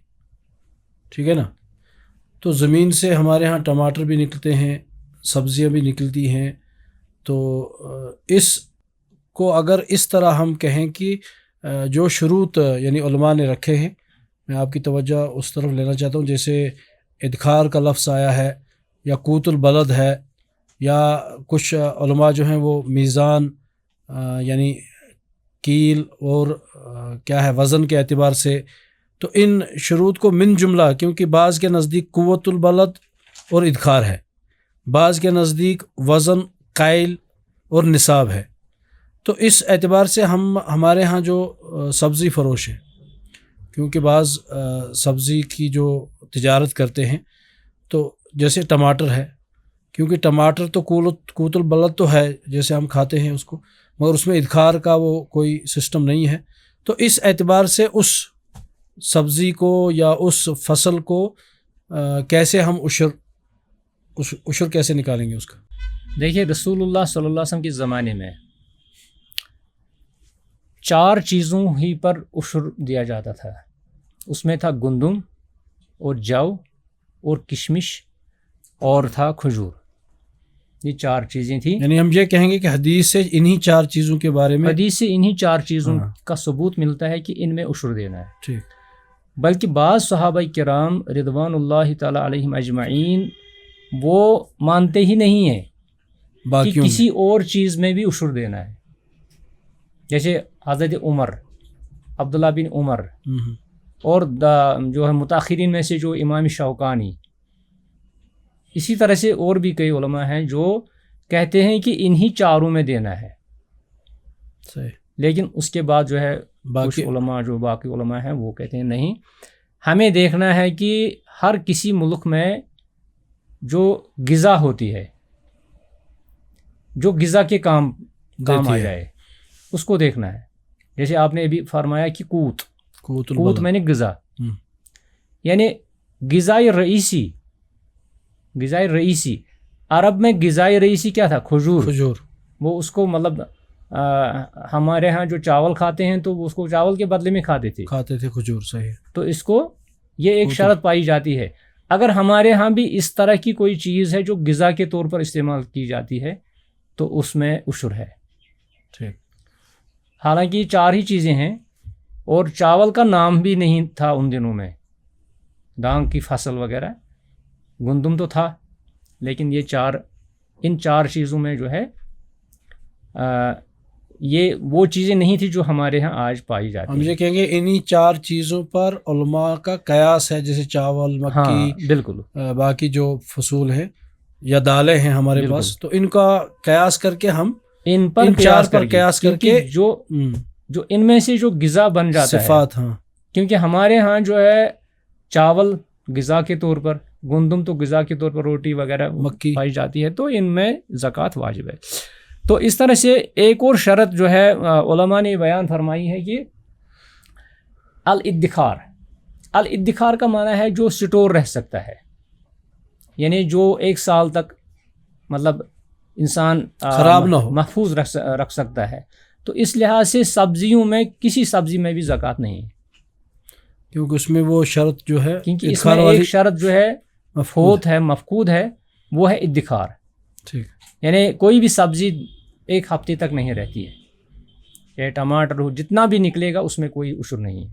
ٹھیک ہے نا، تو زمین سے ہمارے ہاں ٹماٹر بھی نکلتے ہیں، سبزیاں بھی نکلتی ہیں، تو اس کو اگر اس طرح ہم کہیں کہ جو شروط یعنی علماء نے رکھے ہیں، میں آپ کی توجہ اس طرف لینا چاہتا ہوں، جیسے ادخار کا لفظ آیا ہے یا قوت البلد ہے، یا کچھ علماء جو ہیں وہ میزان یعنی کیل اور کیا ہے وزن کے اعتبار سے، تو ان شروط کو من جملہ، کیونکہ بعض کے نزدیک قوت البلد اور ادخار ہے، بعض کے نزدیک وزن، کائل اور نصاب ہے. تو اس اعتبار سے ہمارے ہاں جو سبزی فروش ہیں، کیونکہ بعض سبزی کی جو تجارت کرتے ہیں، تو جیسے ٹماٹر ہے، کیونکہ ٹماٹر تو قوت البلد تو ہے جیسے ہم کھاتے ہیں اس کو، مگر اس میں ادخار کا وہ کوئی سسٹم نہیں ہے. تو اس اعتبار سے اس سبزی کو یا اس فصل کو کیسے ہم عشر کیسے نکالیں گے اس کا؟ دیکھیے رسول اللہ صلی اللہ علیہ وسلم کے زمانے میں 4 چیزوں ہی پر عشر دیا جاتا تھا. اس میں تھا گندم اور جو اور کشمش اور تھا کھجور. یہ 4 چیزیں تھیں. یعنی ہم یہ کہیں گے کہ حدیث سے انہی 4 چیزوں کے بارے میں، حدیث سے انہی 4 چیزوں کا ثبوت ملتا ہے کہ ان میں عشر دینا ہے. ٹھیک. بلکہ بعض صحابہ کرام رضوان اللہ تعالی علیہم اجمعین وہ مانتے ہی نہیں ہیں کہ کسی اور چیز میں بھی عشر دینا ہے. جیسے حضرت عمر، عبداللہ بن عمر، اور جو ہے متاخرین میں سے جو امام شوکانی، اسی طرح سے اور بھی کئی علماء ہیں جو کہتے ہیں کہ انہی 4 میں دینا ہے. صحیح. لیکن اس کے بعد جو ہے کچھ علماء جو باقی علماء ہیں وہ کہتے ہیں نہیں، ہمیں دیکھنا ہے کہ ہر کسی ملک میں جو غذا ہوتی ہے، جو غذا کے کام آ جائے، اس کو دیکھنا ہے. جیسے آپ نے ابھی فرمایا کہ قوت میں نے غذا، یعنی غذائے رئیسی. عرب میں غذائے رئیسی کیا تھا؟ کھجور. وہ اس کو مطلب ہمارے ہاں جو چاول کھاتے ہیں تو اس کو چاول کے بدلے میں کھاتے تھے کھجور. صحیح. تو اس کو یہ ایک شرط پائی جاتی ہے. اگر ہمارے ہاں بھی اس طرح کی کوئی چیز ہے جو غذا کے طور پر استعمال کی جاتی ہے تو اس میں عشر ہے. ٹھیک. حالانکہ 4 ہی چیزیں ہیں، اور چاول کا نام بھی نہیں تھا ان دنوں میں، دانگ کی فصل وغیرہ، گندم تو تھا، لیکن ان 4 چیزوں میں جو ہے یہ وہ چیزیں نہیں تھی جو ہمارے ہاں آج پائی جاتی ہیں. ہم یہ کہیں گے انہی 4 چیزوں پر علماء کا قیاس ہے، جیسے چاول، مکی. ہاں بالکل. باقی جو فصول ہیں یا دالیں ہیں ہمارے پاس، تو ان کا قیاس کر کے ہم ان 4 پر قیاس کر کے جو ان میں سے جو غذا بن جاتا ہے صفات. ہاں. کیونکہ ہمارے ہاں جو ہے چاول غذا کے طور پر، گندم تو غذا کے طور پر روٹی وغیرہ مکی پائی جاتی ہے، تو ان میں زکوٰۃ واجب ہے. تو اس طرح سے ایک اور شرط جو ہے علماء نے بیان فرمائی ہے کہ الادخار کا معنی ہے جو سٹور رہ سکتا ہے، یعنی جو 1 سال تک مطلب انسان خراب نہ ہو، محفوظ رکھ سکتا ہے. تو اس لحاظ سے سبزیوں میں کسی سبزی میں بھی زکوٰۃ نہیں ہے، کیونکہ اس میں وہ شرط جو ہے، کیونکہ اس میں ایک شرط جو ہے مفقود ہے، وہ ہے ادخار. ٹھیک. یعنی کوئی بھی سبزی 1 ہفتے تک نہیں رہتی ہے، چاہے ٹماٹر ہو، جتنا بھی نکلے گا اس میں کوئی عشر نہیں ہے.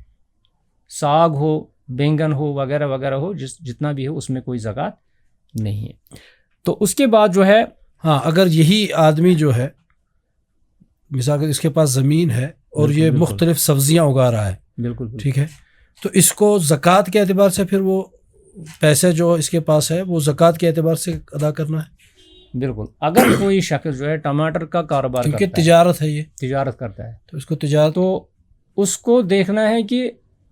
ساگ ہو، بینگن ہو، وغیرہ وغیرہ ہو، جتنا بھی ہو اس میں کوئی زکوٰۃ نہیں ہے. تو اس کے بعد جو ہے ہاں، اگر یہی آدمی جو ہے مثال کہ اس کے پاس زمین ہے اور یہ مختلف سبزیاں اگا رہا ہے، بالکل ٹھیک ہے، تو اس کو زکوٰۃ کے اعتبار سے پھر وہ پیسے جو اس کے پاس ہے وہ زکوٰۃ کے اعتبار سے ادا کرنا ہے. بالکل. اگر کوئی شخص جو ہے ٹماٹر کا کاروبار کرتا ہے، کیونکہ تجارت ہے، یہ تجارت کرتا ہے، تو اس کو تجارت، تو اس کو دیکھنا ہے کہ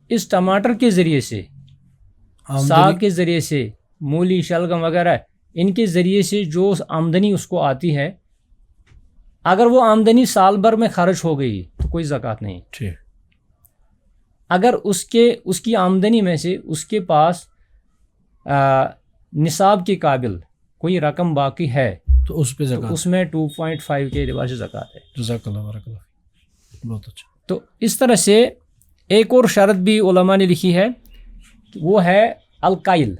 اس ٹماٹر کے ذریعے سے، ساگ کے ذریعے سے، مولی، شلگم وغیرہ، ان کے ذریعے سے جو آمدنی اس کو آتی ہے، اگر وہ آمدنی سال بھر میں خرچ ہو گئی تو کوئی زکوٰۃ نہیں. ٹھیک. اگر اس کی آمدنی میں سے اس کے پاس نصاب کے قابل کوئی رقم باقی ہے تو اس پہ زکوٰۃ، اس میں 2.5 کے اعتبار سے زکوٰۃ ہے. جزاک اللہ، بارک اللہ، بہت اچھا. تو اس طرح سے ایک اور شرط بھی علماء نے لکھی ہے، وہ ہے القائل.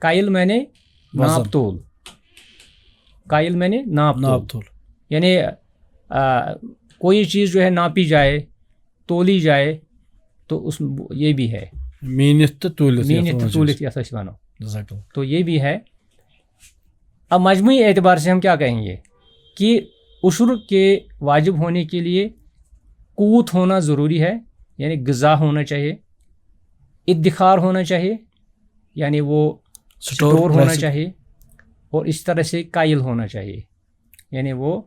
قائل میں نے ناپ تول، قائل میں نے ناپ تول، یعنی کوئی چیز جو ہے ناپی جائے، تولی جائے، تو اس یہ بھی ہے مینت تولیت. تو یہ بھی ہے. اب مجموعی اعتبار سے ہم کیا کہیں گے کہ عشر کے واجب ہونے کے لیے قوت ہونا ضروری ہے، یعنی غذا ہونا چاہیے، ادخار ہونا چاہیے، یعنی وہ سٹور ہونا چاہیے، اور اس طرح سے قائل ہونا چاہیے، یعنی وہ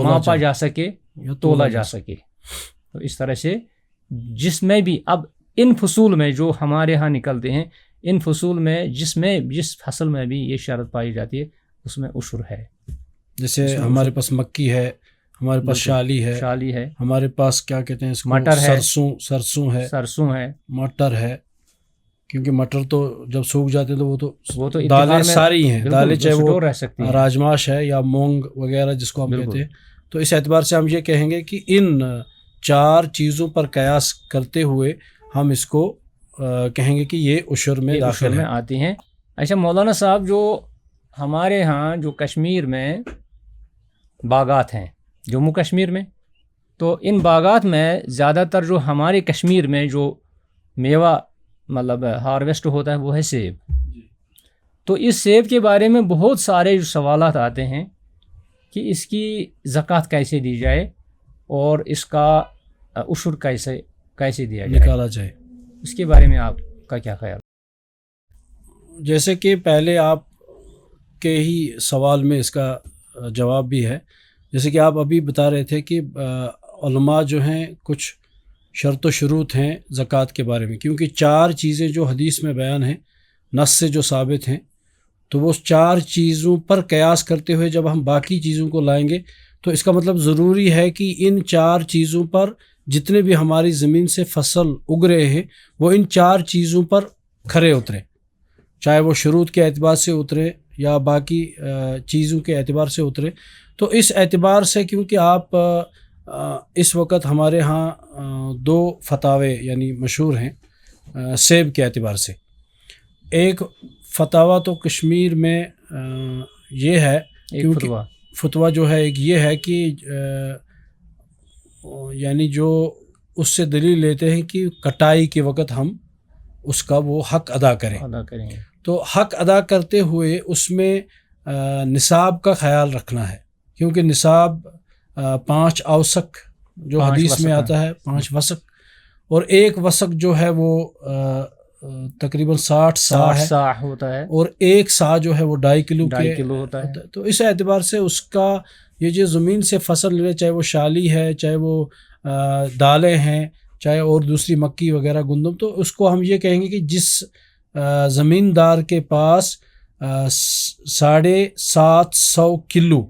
ماپا جا سکے، تولا جا سکے. تو اس طرح سے جس میں بھی اب ان فصول میں جو ہمارے ہاں نکلتے ہیں، ان فصول میں جس فصل میں بھی یہ شرط پائی جاتی ہے اس میں عشر ہے. جیسے ہمارے پاس مکی ہے، ہمارے پاس شالی ہے، ہمارے پاس کیا کہتے ہیں اس کو، مٹر ہے، سرسوں ہے، مٹر ہے، کیونکہ مٹر تو جب سوکھ جاتے ہیں تو وہ تو دالیں ساری ہیں، دالیں چاہے وہ راجماش ہے یا مونگ وغیرہ جس کو ہم کہتے ہیں. تو اس اعتبار سے ہم یہ کہیں گے کہ ان 4 چیزوں پر قیاس کرتے ہوئے ہم اس کو کہیں گے کہ یہ عشر میں داخل میں آتی ہیں. اچھا مولانا صاحب، جو ہمارے ہاں جو کشمیر میں باغات ہیں، جموں کشمیر میں، تو ان باغات میں زیادہ تر جو ہمارے کشمیر میں جو میوہ مطلب ہارویسٹ ہوتا ہے وہ ہے سیب. تو اس سیب کے بارے میں بہت سارے جو سوالات آتے ہیں کہ اس کی زکوٰۃ کیسے دی جائے اور اس کا عشر کیسے دیا جائے، نکالا جائے، اس کے بارے میں آپ کا کیا خیال؟ جیسے کہ پہلے آپ کے ہی سوال میں اس کا جواب بھی ہے، جیسے کہ آپ ابھی بتا رہے تھے کہ علماء جو ہیں کچھ شرط و شروط ہیں زکوٰۃ کے بارے میں، کیونکہ 4 چیزیں جو حدیث میں بیان ہیں، نص سے جو ثابت ہیں، تو وہ 4 چیزوں پر قیاس کرتے ہوئے جب ہم باقی چیزوں کو لائیں گے تو اس کا مطلب ضروری ہے کہ ان 4 چیزوں پر جتنے بھی ہماری زمین سے فصل اگ رہے ہیں وہ ان 4 چیزوں پر کھرے اترے، چاہے وہ شروط کے اعتبار سے اترے یا باقی چیزوں کے اعتبار سے اترے۔ تو اس اعتبار سے کیونکہ آپ اس وقت ہمارے ہاں 2 فتاوے یعنی مشہور ہیں سیب کے اعتبار سے۔ ایک فتویٰ تو کشمیر میں یہ ہے، کیونکہ فتویٰ جو ہے ایک یہ ہے کہ یعنی جو اس سے دلیل لیتے ہیں کہ کٹائی کے وقت ہم اس کا وہ حق ادا کریں، تو حق ادا کرتے ہوئے اس میں نصاب کا خیال رکھنا ہے، کیونکہ نصاب 5 اوسق جو حدیث میں آتا ہے، 5 وسق، اور 1 وسق جو ہے وہ تقریباً 60 سا ہوتا ہے، اور 1 سا جو ہے وہ 2.5 کلو ہوتا ہے۔ تو اس اعتبار سے اس کا یہ جو زمین سے فصل لے، چاہے وہ شالی ہے، چاہے وہ دالیں ہیں، چاہے اور دوسری مکی وغیرہ گندم، تو اس کو ہم یہ کہیں گے کہ جس زمیندار کے پاس 750 کلو،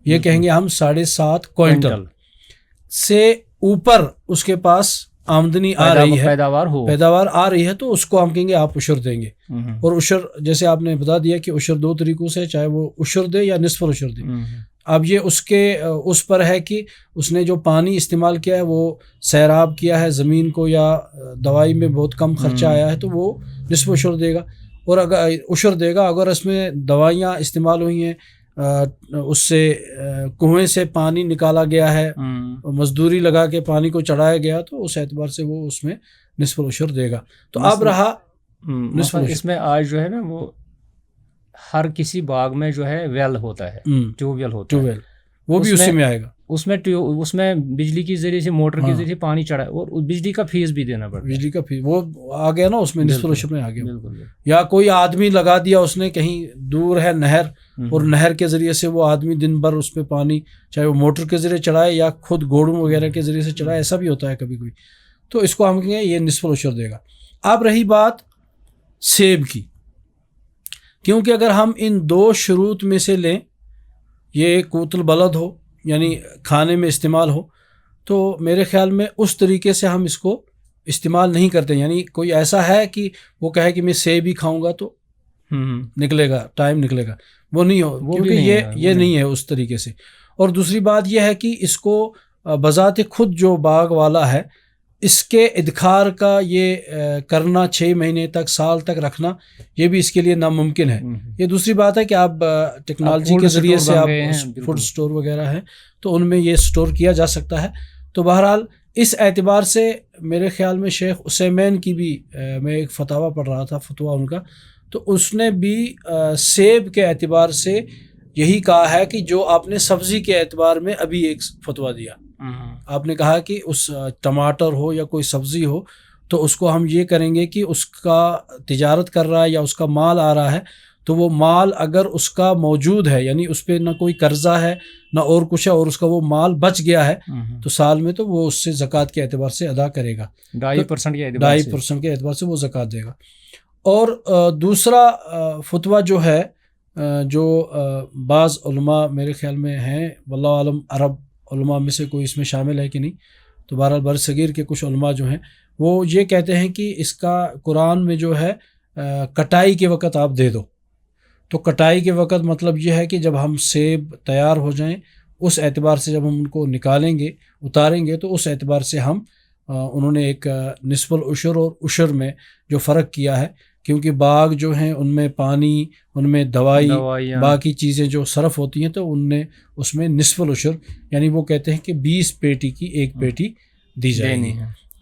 یہ کہیں گے ہم 7.5 کوئنٹل سے اوپر اس کے پاس آمدنی آ رہی ہے، پیداوار آ رہی ہے، تو اس کو ہم کہیں گے آپ عشر دیں گے۔ اور عشر جیسے آپ نے بتا دیا کہ عشر 2 طریقوں سے، چاہے وہ عشر دے یا نصف العشر دے۔ اب یہ اس پر ہے کہ اس نے جو پانی استعمال کیا ہے وہ سیراب کیا ہے زمین کو، یا دوائی میں بہت کم خرچہ آیا ہے، تو وہ نصف عشر دے گا، اور اگر عشر دے گا اگر اس میں دوائیاں استعمال ہوئی ہیں، اس سے کنویں سے پانی نکالا گیا ہے، مزدوری لگا کے پانی کو چڑھایا گیا، تو اس اعتبار سے وہ اس میں نصف العشر دے گا۔ تو اب رہا نصف العشر، اس میں آج جو ہے نا وہ ہر کسی باغ میں جو ہے ویل ہوتا ہے، ٹیوب ویل ہوتا ہے، وہ بھی اسی میں آئے گا، اس میں بجلی کے ذریعے سے، موٹر کے ذریعے سے پانی چڑھا، اور بجلی کا فیس بھی دینا پڑتا ہے، بجلی کا فیس وہ آ گیا نا، اس میں نصف العشر میں آ گیا۔ یا کوئی آدمی لگا دیا اس نے، کہیں دور ہے نہر، اور نہر کے ذریعے سے وہ آدمی دن بھر اس پہ پانی، چاہے وہ موٹر کے ذریعے چڑھائے یا خود گھوڑوں وغیرہ کے ذریعے سے چڑھائے، ایسا بھی ہوتا ہے کبھی کوئی، تو اس کو ہم کہیں گے یہ نصف العشر دے گا۔ اب رہی بات سیب کی، کیونکہ اگر ہم ان 2 شروط میں سے لیں، یہ قوت البلد ہو یعنی کھانے میں استعمال ہو، تو میرے خیال میں اس طریقے سے ہم اس کو استعمال نہیں کرتے، یعنی کوئی ایسا ہے کہ وہ کہے کہ میں سیب ہی کھاؤں گا تو نکلے گا، ٹائم نکلے گا، وہ نہیں ہو، کیونکہ یہ نہیں ہے اس طریقے سے۔ اور دوسری بات یہ ہے کہ اس کو بذات خود جو باغ والا ہے، اس کے ادخار کا یہ کرنا 6 مہینے تک، سال تک رکھنا، یہ بھی اس کے لیے ناممکن ہے۔ یہ دوسری بات ہے کہ آپ ٹیکنالوجی کے ذریعے سے آپ فوڈ سٹور وغیرہ ہیں تو ان میں یہ سٹور کیا جا سکتا ہے۔ تو بہرحال اس اعتبار سے میرے خیال میں شیخ عثیمین کی بھی میں ایک فتاویٰ پڑھ رہا تھا، فتویٰ ان کا، تو اس نے بھی سیب کے اعتبار سے یہی کہا ہے کہ جو آپ نے سبزی کے اعتبار میں ابھی ایک فتویٰ دیا، آپ نے کہا کہ اس ٹماٹر ہو یا کوئی سبزی ہو تو اس کو ہم یہ کریں گے کہ اس کا تجارت کر رہا ہے یا اس کا مال آ رہا ہے، تو وہ مال اگر اس کا موجود ہے، یعنی اس پہ نہ کوئی قرضہ ہے نہ اور کچھ ہے، اور اس کا وہ مال بچ گیا ہے، تو سال میں تو وہ اس سے زکوٰۃ کے اعتبار سے ادا کرے گا، 2.5% کے اعتبار سے وہ زکوٰۃ دے گا۔ اور دوسرا فتویٰ جو ہے، جو بعض علماء میرے خیال میں ہیں، واللہ عالم عرب علماء میں سے کوئی اس میں شامل ہے کہ نہیں، تو بہرحال بر صغیر کے کچھ علماء جو ہیں وہ یہ کہتے ہیں کہ اس کا قرآن میں جو ہے کٹائی کے وقت آپ دے دو، تو کٹائی کے وقت مطلب یہ ہے کہ جب ہم سیب تیار ہو جائیں، اس اعتبار سے جب ہم ان کو نکالیں گے، اتاریں گے، تو اس اعتبار سے ہم انہوں نے ایک نصف العشر اور عشر میں جو فرق کیا ہے، کیونکہ باغ جو ہیں ان میں پانی، ان میں دوائی، باقی چیزیں جو صرف ہوتی ہیں، تو ان نے اس میں نصف العشر، یعنی وہ کہتے ہیں کہ 20 پیٹی کی 1 پیٹی دی جائے گی۔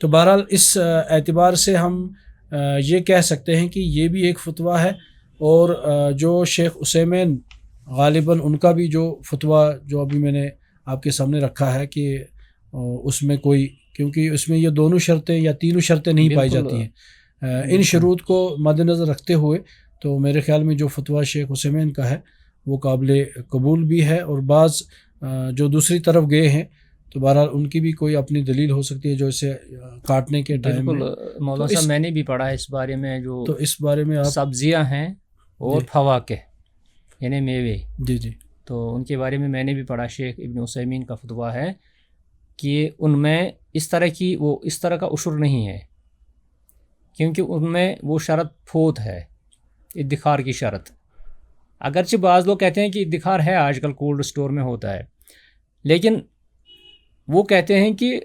تو بہرحال اس اعتبار سے ہم یہ کہہ سکتے ہیں کہ یہ بھی ایک فتویٰ ہے۔ اور جو شیخ عثیمین غالباً ان کا بھی جو فتویٰ جو ابھی میں نے آپ کے سامنے رکھا ہے کہ اس میں کوئی، کیونکہ اس میں یہ دونوں شرطیں یا تینوں شرطیں نہیں پائی جاتی ہیں، ان شروط کو مد نظر رکھتے ہوئے تو میرے خیال میں جو فتویٰ شیخ عثیمین کا ہے وہ قابل قبول بھی ہے۔ اور بعض جو دوسری طرف گئے ہیں تو بہرحال ان کی بھی کوئی اپنی دلیل ہو سکتی ہے جو اسے کاٹنے کے ٹائم میں. بالکل مولانا صاحب میں نے بھی پڑھا ہے اس بارے میں، جو تو اس بارے میں آپ سبزیاں ہیں اور فواکہ یعنی میوے، جی تو ان کے بارے میں نے بھی پڑھا، شیخ ابن عثیمین کا فتویٰ ہے کہ ان میں اس طرح کا عشر نہیں ہے، کیونکہ ان میں وہ شرط فوت ہے، ادخار کی شرط. اگرچہ بعض لوگ کہتے ہیں کہ ادخار ہے آج کل کولڈ سٹور میں ہوتا ہے، لیکن وہ کہتے ہیں کہ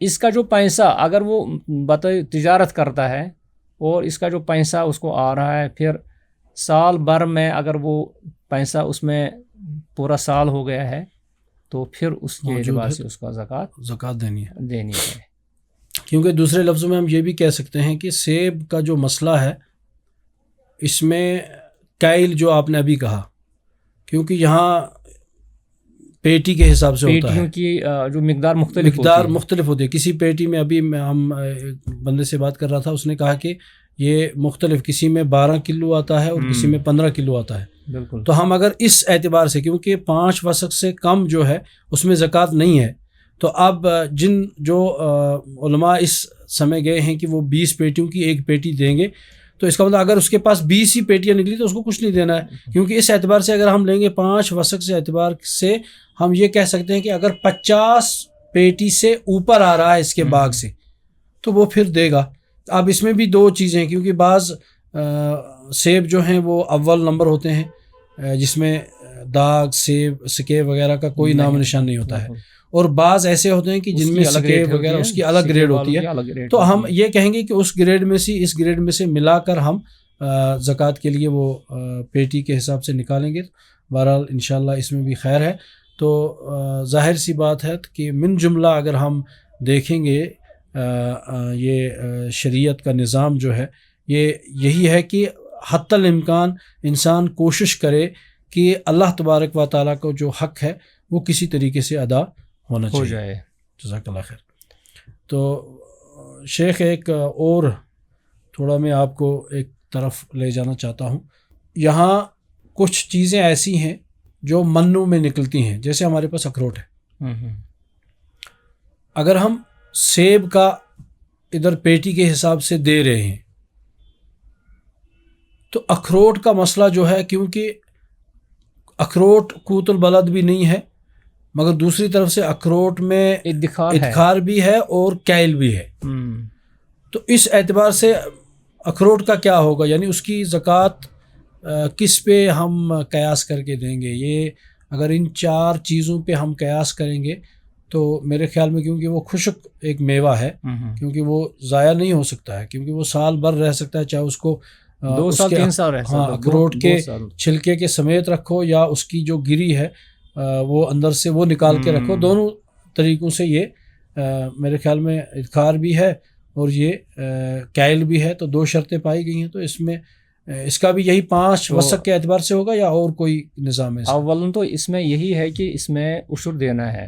اس کا جو پیسہ اگر وہ تجارت کرتا ہے اور اس کا جو پیسہ اس کو آ رہا ہے، پھر سال بھر میں اگر وہ پیسہ اس میں پورا سال ہو گیا ہے تو پھر اس کے اعتبار سے اس کا زکوٰۃ دینی ہے. کیونکہ دوسرے لفظوں میں ہم یہ بھی کہہ سکتے ہیں کہ سیب کا جو مسئلہ ہے اس میں کیل جو آپ نے ابھی کہا، کیونکہ یہاں پیٹی کے حساب سے ہوتا ہے، پیٹیوں کی جو مقدار مختلف ہوتی ہے. کسی پیٹی میں ابھی ہم ایک بندے سے بات کر رہا تھا، اس نے کہا کہ یہ مختلف، کسی میں 12 کلو آتا ہے اور کسی میں 15 کلو آتا ہے. بالکل. تو ہم اگر اس اعتبار سے، کیونکہ 5 وسق سے کم جو ہے اس میں زکوٰۃ نہیں ہے، تو اب جو علماء اس سمے گئے ہیں کہ وہ 20 پیٹیوں کی ایک پیٹی دیں گے، تو اس کا مطلب اگر اس کے پاس 20 ہی پیٹیاں نکلی تو اس کو کچھ نہیں دینا ہے. کیونکہ اس اعتبار سے اگر ہم لیں گے 5 وسق سے اعتبار سے، ہم یہ کہہ سکتے ہیں کہ اگر 50 پیٹی سے اوپر آ رہا ہے اس کے باغ سے تو وہ پھر دے گا. اب اس میں بھی 2 چیزیں ہیں، کیونکہ بعض سیب جو ہیں وہ اول نمبر ہوتے ہیں جس میں داغ، سیب، سکیب وغیرہ کا کوئی نام نشان نہیں ہوتا ہے، اور بعض ایسے ہوتے ہیں کہ جن میں سکیب وغیرہ اس کی الگ گریڈ ہوتی ہے. تو ہم یہ کہیں گے کہ اس گریڈ میں سے ملا کر ہم زکوٰۃ کے لیے وہ پیٹی کے حساب سے نکالیں گے. بہرحال انشاءاللہ اس میں بھی خیر ہے. تو ظاہر سی بات ہے کہ من جملہ اگر ہم دیکھیں گے یہ شریعت کا نظام جو ہے یہ یہی ہے کہ حتی الامکان انسان کوشش کرے کہ اللہ تبارک و تعالیٰ کو جو حق ہے وہ کسی طریقے سے ادا ہونا چاہیے. ہو جائے. جزاک اللہ خیر. تو شیخ ایک اور تھوڑا میں آپ کو ایک طرف لے جانا چاہتا ہوں. یہاں کچھ چیزیں ایسی ہیں جو منو میں نکلتی ہیں، جیسے ہمارے پاس اخروٹ ہے. اگر ہم سیب کا ادھر پیٹی کے حساب سے دے رہے ہیں تو اخروٹ کا مسئلہ جو ہے، کیونکہ اخروٹ قوت البلد بھی نہیں ہے، مگر دوسری طرف سے اخروٹ میں ادخار بھی ہے اور کیل بھی ہے. تو اس اعتبار سے اخروٹ کا کیا ہوگا، یعنی اس کی زکوٰۃ کس پہ ہم قیاس کر کے دیں گے؟ یہ اگر ان 4 چیزوں پہ ہم قیاس کریں گے تو میرے خیال میں، کیونکہ وہ خشک ایک میوہ ہے، کیونکہ وہ ضائع نہیں ہو سکتا ہے، کیونکہ وہ سال بھر رہ سکتا ہے، چاہے اس کو 2 سال 3 سال رہ سکتا ہے. اخروٹ کے چھلکے کے سمیت رکھو یا اس کی جو گری ہے وہ اندر سے وہ نکال کے رکھو. دونوں طریقوں سے یہ میرے خیال میں ادخار بھی ہے اور یہ کیل بھی ہے. تو 2 شرطیں پائی گئی ہیں. تو اس میں اس کا بھی یہی 5 وسق کے اعتبار سے ہوگا یا اور کوئی نظام ہے؟ اول تو اس میں یہی ہے کہ اس میں عشر دینا ہے.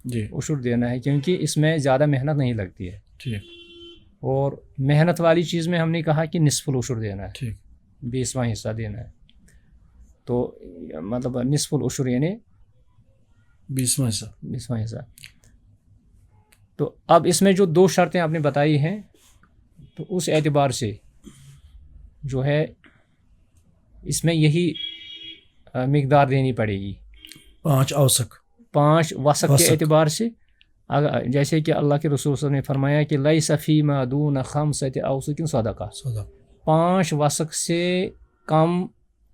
جی، عشر دینا ہے، کیونکہ اس میں زیادہ محنت نہیں لگتی ہے. ٹھیک. اور محنت والی چیز میں ہم نے کہا کہ نصف العشر دینا ہے. ٹھیک. 20واں حصہ دینا ہے. تو مطلب نصف العشر یعنی 20واں حصہ. تو اب اس میں جو 2 شرطیں آپ نے بتائی ہیں، تو اس اعتبار سے جو ہے اس میں یہی مقدار دینی پڑے گی. 5 وسق کے اعتبار سے. جیسے کہ اللہ کے رسول صلی اللہ علیہ وسلم نے فرمایا کہ لیس فیما دون 5 اوسق صدقہ. 5 وسق سے کم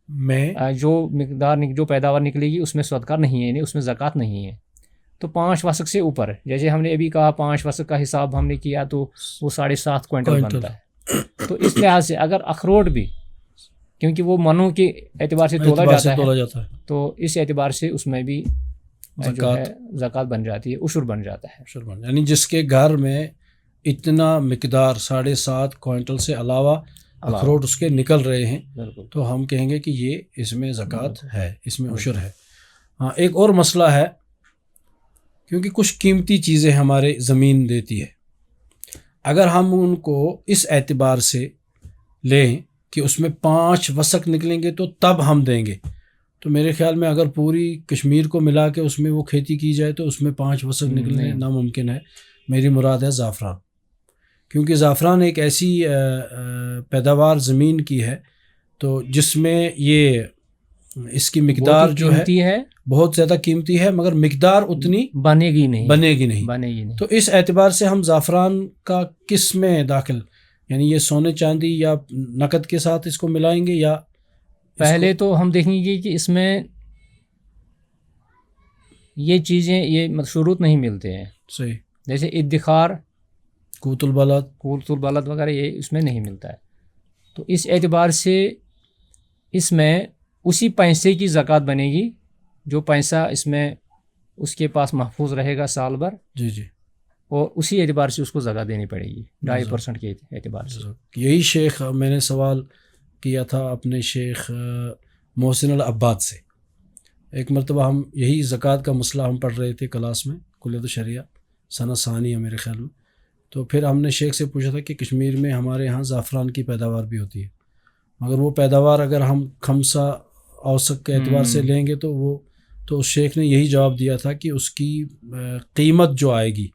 میں جو مقدار جو پیداوار نکلے گی اس میں صدقہ نہیں ہے، یعنی اس میں زکوٰۃ نہیں ہے. تو 5 وسق سے اوپر، جیسے ہم نے ابھی کہا 5 وسق کا حساب ہم نے کیا تو وہ 7.5 کوئنٹل بنتا ہے. تو اس لحاظ سے اگر اخروٹ بھی، کیونکہ وہ منوں کے اعتبار سے تولا جاتا ہے، تو اس اعتبار سے اس میں بھی زکوٰۃ بن جاتی ہے، عشر بن جاتا ہے. یعنی جس کے گھر میں اتنا مقدار 7.5 کوئنٹل سے علاوہ اخروٹ اس کے نکل رہے ہیں، تو ہم کہیں گے کہ یہ اس میں زکوٰۃ ہے، اس میں عشر ہے. ہاں، ایک اور مسئلہ ہے، کیونکہ کچھ قیمتی چیزیں ہمارے زمین دیتی ہے. اگر ہم ان کو اس اعتبار سے لیں کہ اس میں 5 وسق نکلیں گے تو تب ہم دیں گے، تو میرے خیال میں اگر پوری کشمیر کو ملا کے اس میں وہ کھیتی کی جائے تو اس میں 5 فصل نکلنے ناممکن ہے. میری مراد ہے زعفران، کیونکہ زعفران ایک ایسی پیداوار زمین کی ہے تو جس میں یہ اس کی مقدار جو ہے بہت زیادہ قیمتی ہے، مگر مقدار اتنی بنے گی نہیں. تو اس اعتبار سے ہم زعفران کا کس میں داخل، یعنی یہ سونے چاندی یا نقد کے ساتھ اس کو ملائیں گے، یا پہلے تو ہم دیکھیں گے کہ اس میں یہ چیزیں یہ شروط نہیں ملتے ہیں. صحیح. جیسے ادخار، قوت البلد وغیرہ یہ اس میں نہیں ملتا ہے. تو اس اعتبار سے اس میں اسی پیسے کی زکوٰۃ بنے گی جو پیسہ اس میں اس کے پاس محفوظ رہے گا سال بھر. جی. اور اسی اعتبار سے اس کو زکوٰۃ دینی پڑے گی 2.5% کے اعتبار سے. یہی شیخ میں نے سوال کیا تھا اپنے شیخ محسن العباد سے. ایک مرتبہ ہم یہی زکوٰۃ کا مسئلہ ہم پڑھ رہے تھے کلاس میں، کلیت الشریعہ سنہ ثانیہ میرے خیال میں. تو پھر ہم نے شیخ سے پوچھا تھا کہ کشمیر میں ہمارے ہاں زعفران کی پیداوار بھی ہوتی ہے، مگر وہ پیداوار اگر ہم خمسہ اوسق کے اعتبار سے لیں گے تو اس شیخ نے یہی جواب دیا تھا کہ اس کی قیمت جو آئے گی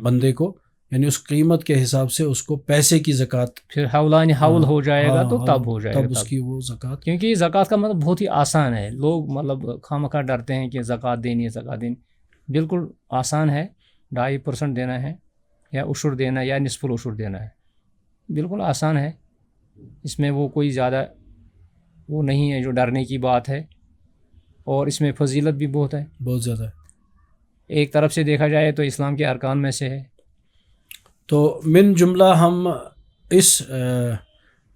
بندے کو، یعنی اس قیمت کے حساب سے اس کو پیسے کی زکوٰۃ پھر حولان حول ہو جائے گا تو تب ہو جائے گا تب اس کی وہ زکوٰۃ. کیونکہ زکوٰۃ کا مطلب بہت ہی آسان ہے. لوگ مطلب خواہ ڈرتے ہیں کہ زکوٰۃ دینی ہے. بالکل آسان ہے. 2.5% دینا ہے یا عشر دینا یا نصف العشر دینا ہے. بالکل آسان ہے. اس میں وہ کوئی زیادہ وہ نہیں ہے جو ڈرنے کی بات ہے. اور اس میں فضیلت بھی بہت ہے، بہت زیادہ ہے. ایک طرف سے دیکھا جائے تو اسلام کے ارکان میں سے ہے. تو من جملہ ہم اس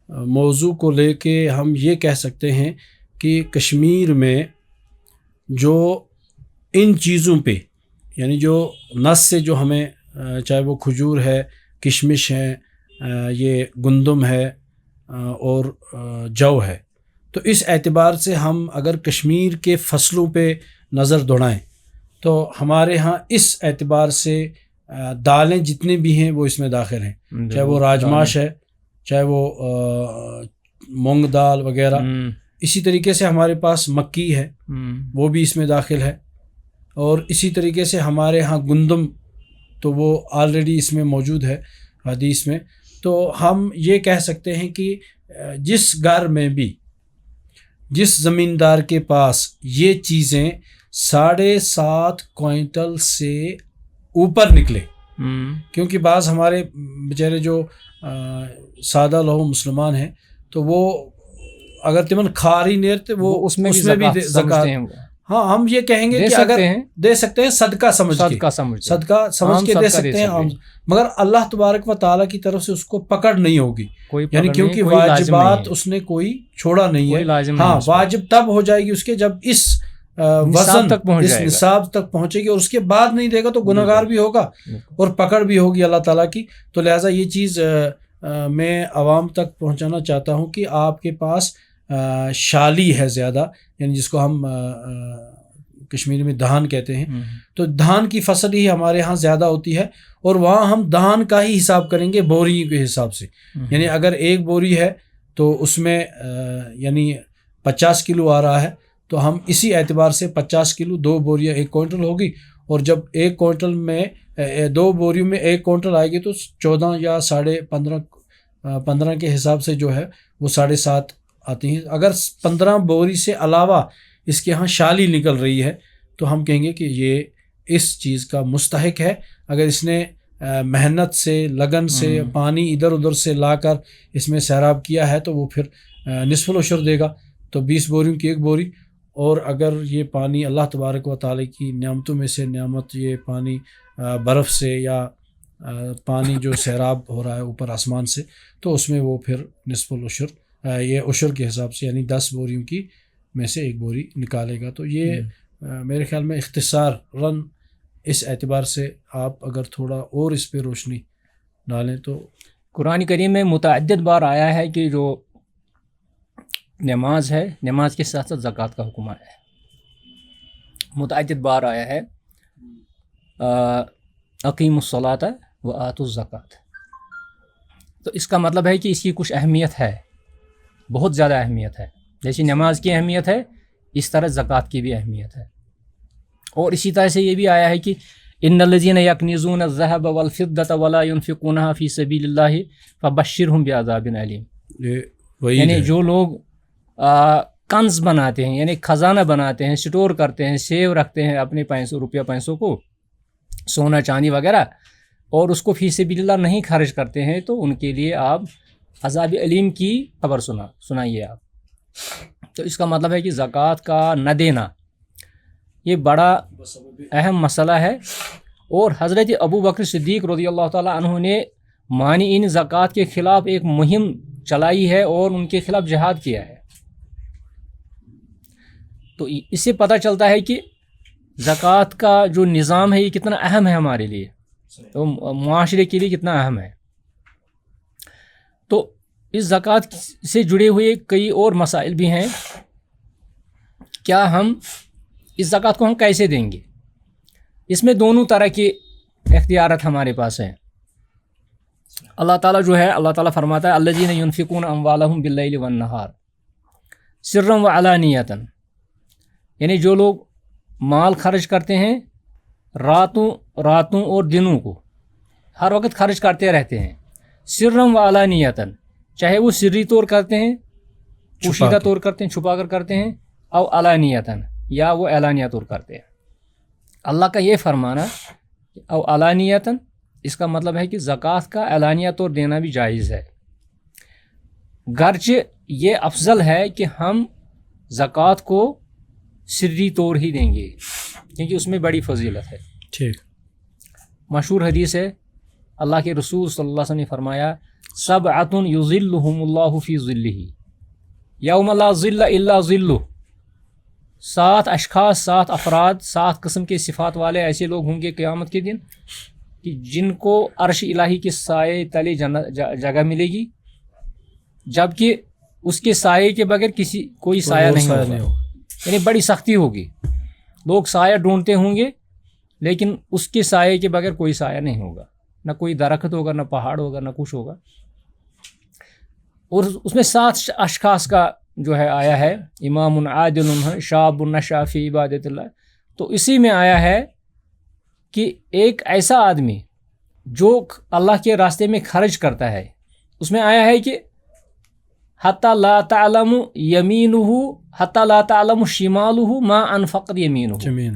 موضوع کو لے کے ہم یہ کہہ سکتے ہیں کہ کشمیر میں جو ان چیزوں پہ، یعنی جو نس سے جو ہمیں چاہے وہ کھجور ہے، کشمش ہے، یہ گندم ہے اور جو ہے، تو اس اعتبار سے ہم اگر کشمیر کے فصلوں پہ نظر دوڑائیں تو ہمارے ہاں اس اعتبار سے دالیں جتنی بھی ہیں وہ اس میں داخل ہیں، چاہے وہ راجماش ہے، چاہے وہ مونگ دال وغیرہ. اسی طریقے سے ہمارے پاس مکی ہے، وہ بھی اس میں داخل ہے. اور اسی طریقے سے ہمارے ہاں گندم تو وہ آلریڈی اس میں موجود ہے حدیث میں. تو ہم یہ کہہ سکتے ہیں کہ جس گھر میں بھی، جس زمیندار کے پاس یہ چیزیں 7.5 کوئنٹل سے اوپر نکلے، کیونکہ بعض ہمارے بیچارے جو سادہ لوگ مسلمان ہیں تو وہ اگر تمن کھاری نیرتے وہ اس میں بھی زکوٰۃ. ہاں ہم یہ کہیں گے کہ اگر دے سکتے ہیں صدقہ سمجھ کے دے سکتے ہیں، مگر اللہ تبارک و تعالیٰ کی طرف سے اس کو پکڑ نہیں ہوگی، یعنی کیونکہ واجبات اس نے کوئی چھوڑا نہیں ہے. ہاں واجب تب ہو جائے گی اس کے جب اس وزن اس نصاب تک پہنچے گی، اور اس کے بعد نہیں دے گا تو گنہگار بھی ہوگا اور پکڑ بھی ہوگی اللہ تعالیٰ کی. تو لہٰذا یہ چیز میں عوام تک پہنچانا چاہتا ہوں کہ آپ کے پاس شالی ہے زیادہ، یعنی جس کو ہم کشمیری میں دھان کہتے ہیں، تو دھان کی فصل ہی ہمارے ہاں زیادہ ہوتی ہے، اور وہاں ہم دھان کا ہی حساب کریں گے بوری کے حساب سے. یعنی اگر 1 بوری ہے تو اس میں یعنی 50 کلو آ رہا ہے، تو ہم اسی اعتبار سے 50 کلو 2 بوریاں 1 کوئنٹل ہوگی. اور جب 1 کوئنٹل میں 2 بوریوں میں 1 کوئنٹل آئے گی تو 14 یا 15.5 کے حساب سے جو ہے وہ 7.5 آتی ہیں. اگر 15 بوری سے علاوہ اس کے ہاں شالی نکل رہی ہے تو ہم کہیں گے کہ یہ اس چیز کا مستحق ہے. اگر اس نے محنت سے، لگن سے، پانی ادھر ادھر سے لا کر اس میں سیراب کیا ہے تو وہ پھر نصف العشر دے گا، تو 20 بوریوں کی 1 بوری. اور اگر یہ پانی اللہ تبارک و تعالیٰ کی نعمتوں میں سے نعمت، یہ پانی برف سے یا پانی جو سیراب ہو رہا ہے اوپر آسمان سے، تو اس میں وہ پھر نصف العشر، یہ عشر کے حساب سے یعنی 10 بوریوں کی میں سے 1 بوری نکالے گا. تو یہ میرے خیال میں اختصار رن اس اعتبار سے آپ اگر تھوڑا اور اس پہ روشنی ڈالیں تو. قرآن کریم میں متعدد بار آیا ہے کہ جو نماز ہے، نماز کے ساتھ ساتھ زکوٰۃ کا حکم آیا ہے. متعدد بار آیا ہے اقیموا الصلاۃ وآتوا الزکوٰۃ. تو اس کا مطلب ہے کہ اس کی کچھ اہمیت ہے، بہت زیادہ اہمیت ہے. جیسی نماز کی اہمیت ہے، اس طرح زکوٰۃ کی بھی اہمیت ہے. اور اسی طرح سے یہ بھی آیا ہے کہ ان الذین یکنزون الذهب والفضة ولا ينفقونها فی سبیل اللہ فبشرهم بعذاب علیم. یعنی جو لوگ کنز بناتے ہیں یعنی خزانہ بناتے ہیں, سٹور کرتے ہیں, سیو رکھتے ہیں اپنے روپیہ پیسوں کو, سونا چاندی وغیرہ, اور اس کو فی سبیل اللہ نہیں خرچ کرتے ہیں, تو ان کے لیے آپ عذاب علیم کی خبر سنائیے آپ. تو اس کا مطلب ہے کہ زکوٰۃ کا نہ دینا یہ بڑا اہم مسئلہ ہے. اور حضرت ابو بکر صدیق رضی اللہ تعالیٰ عنہ نے مانعین زکوٰۃ کے خلاف ایک مہم چلائی ہے اور ان کے خلاف جہاد کیا ہے. تو اس سے پتہ چلتا ہے کہ زکوٰۃ کا جو نظام ہے یہ کتنا اہم ہے ہمارے لیے, تو معاشرے کے لیے کتنا اہم ہے. تو اس زکوٰۃ سے جڑے ہوئے کئی اور مسائل بھی ہیں. کیا ہم اس زکوٰۃ کو ہم کیسے دیں گے؟ اس میں دونوں طرح کے اختیارات ہمارے پاس ہیں. اللہ تعالیٰ جو ہے, اللہ تعالیٰ فرماتا ہے الذین ینفقون اموالہم باللیل والنہار سرا وعلانیۃ, یعنی جو لوگ مال خرچ کرتے ہیں راتوں اور دنوں کو, ہر وقت خرچ کرتے رہتے ہیں, سرا وعلانیۃ, چاہے وہ سری طور کرتے ہیں, پوشیدہ طور کرتے ہیں, چھپا کر کرتے ہیں, او علانیۃ, یا وہ اعلانیہ طور کرتے ہیں. اللہ کا یہ فرمانا او علانیۃ, اس کا مطلب ہے کہ زکوٰۃ کا اعلانیہ طور دینا بھی جائز ہے, گرچہ یہ افضل ہے کہ ہم زکوٰۃ کو سری طور ہی دیں گے کیونکہ اس میں بڑی فضیلت ہے. ٹھیک. مشہور حدیث ہے, اللہ کے رسول صلی اللہ علیہ وسلم نے فرمایا سبعۃ یظلھم اللہ فی ظلہ یوم لا ظل الا ظلہ. 7 اشخاص, 7 افراد, 7 قسم کے صفات والے ایسے لوگ ہوں گے قیامت کے دن کہ جن کو عرش الہی کے سائے تلے جگہ ملے گی, جبکہ اس کے سائے کے بغیر کوئی سایہ نہیں ہوگا. یعنی بڑی سختی ہوگی, لوگ سایہ ڈھونڈتے ہوں گے لیکن اس کے سائے کے بغیر کوئی سایہ نہیں ہوگا, نہ کوئی درخت ہوگا, نہ پہاڑ ہوگا, نہ کچھ ہوگا. اور اس میں 7 اشخاص کا جو ہے آیا ہے, امام عادل شاب نشأ فی عبادت اللہ. تو اسی میں آیا ہے کہ ایک ایسا آدمی جو اللہ کے راستے میں خرچ کرتا ہے, اس میں آیا ہے کہ حتی لا تعلم یمینہ حتی لا تعلم شمالہ ما انفقت یمینہ.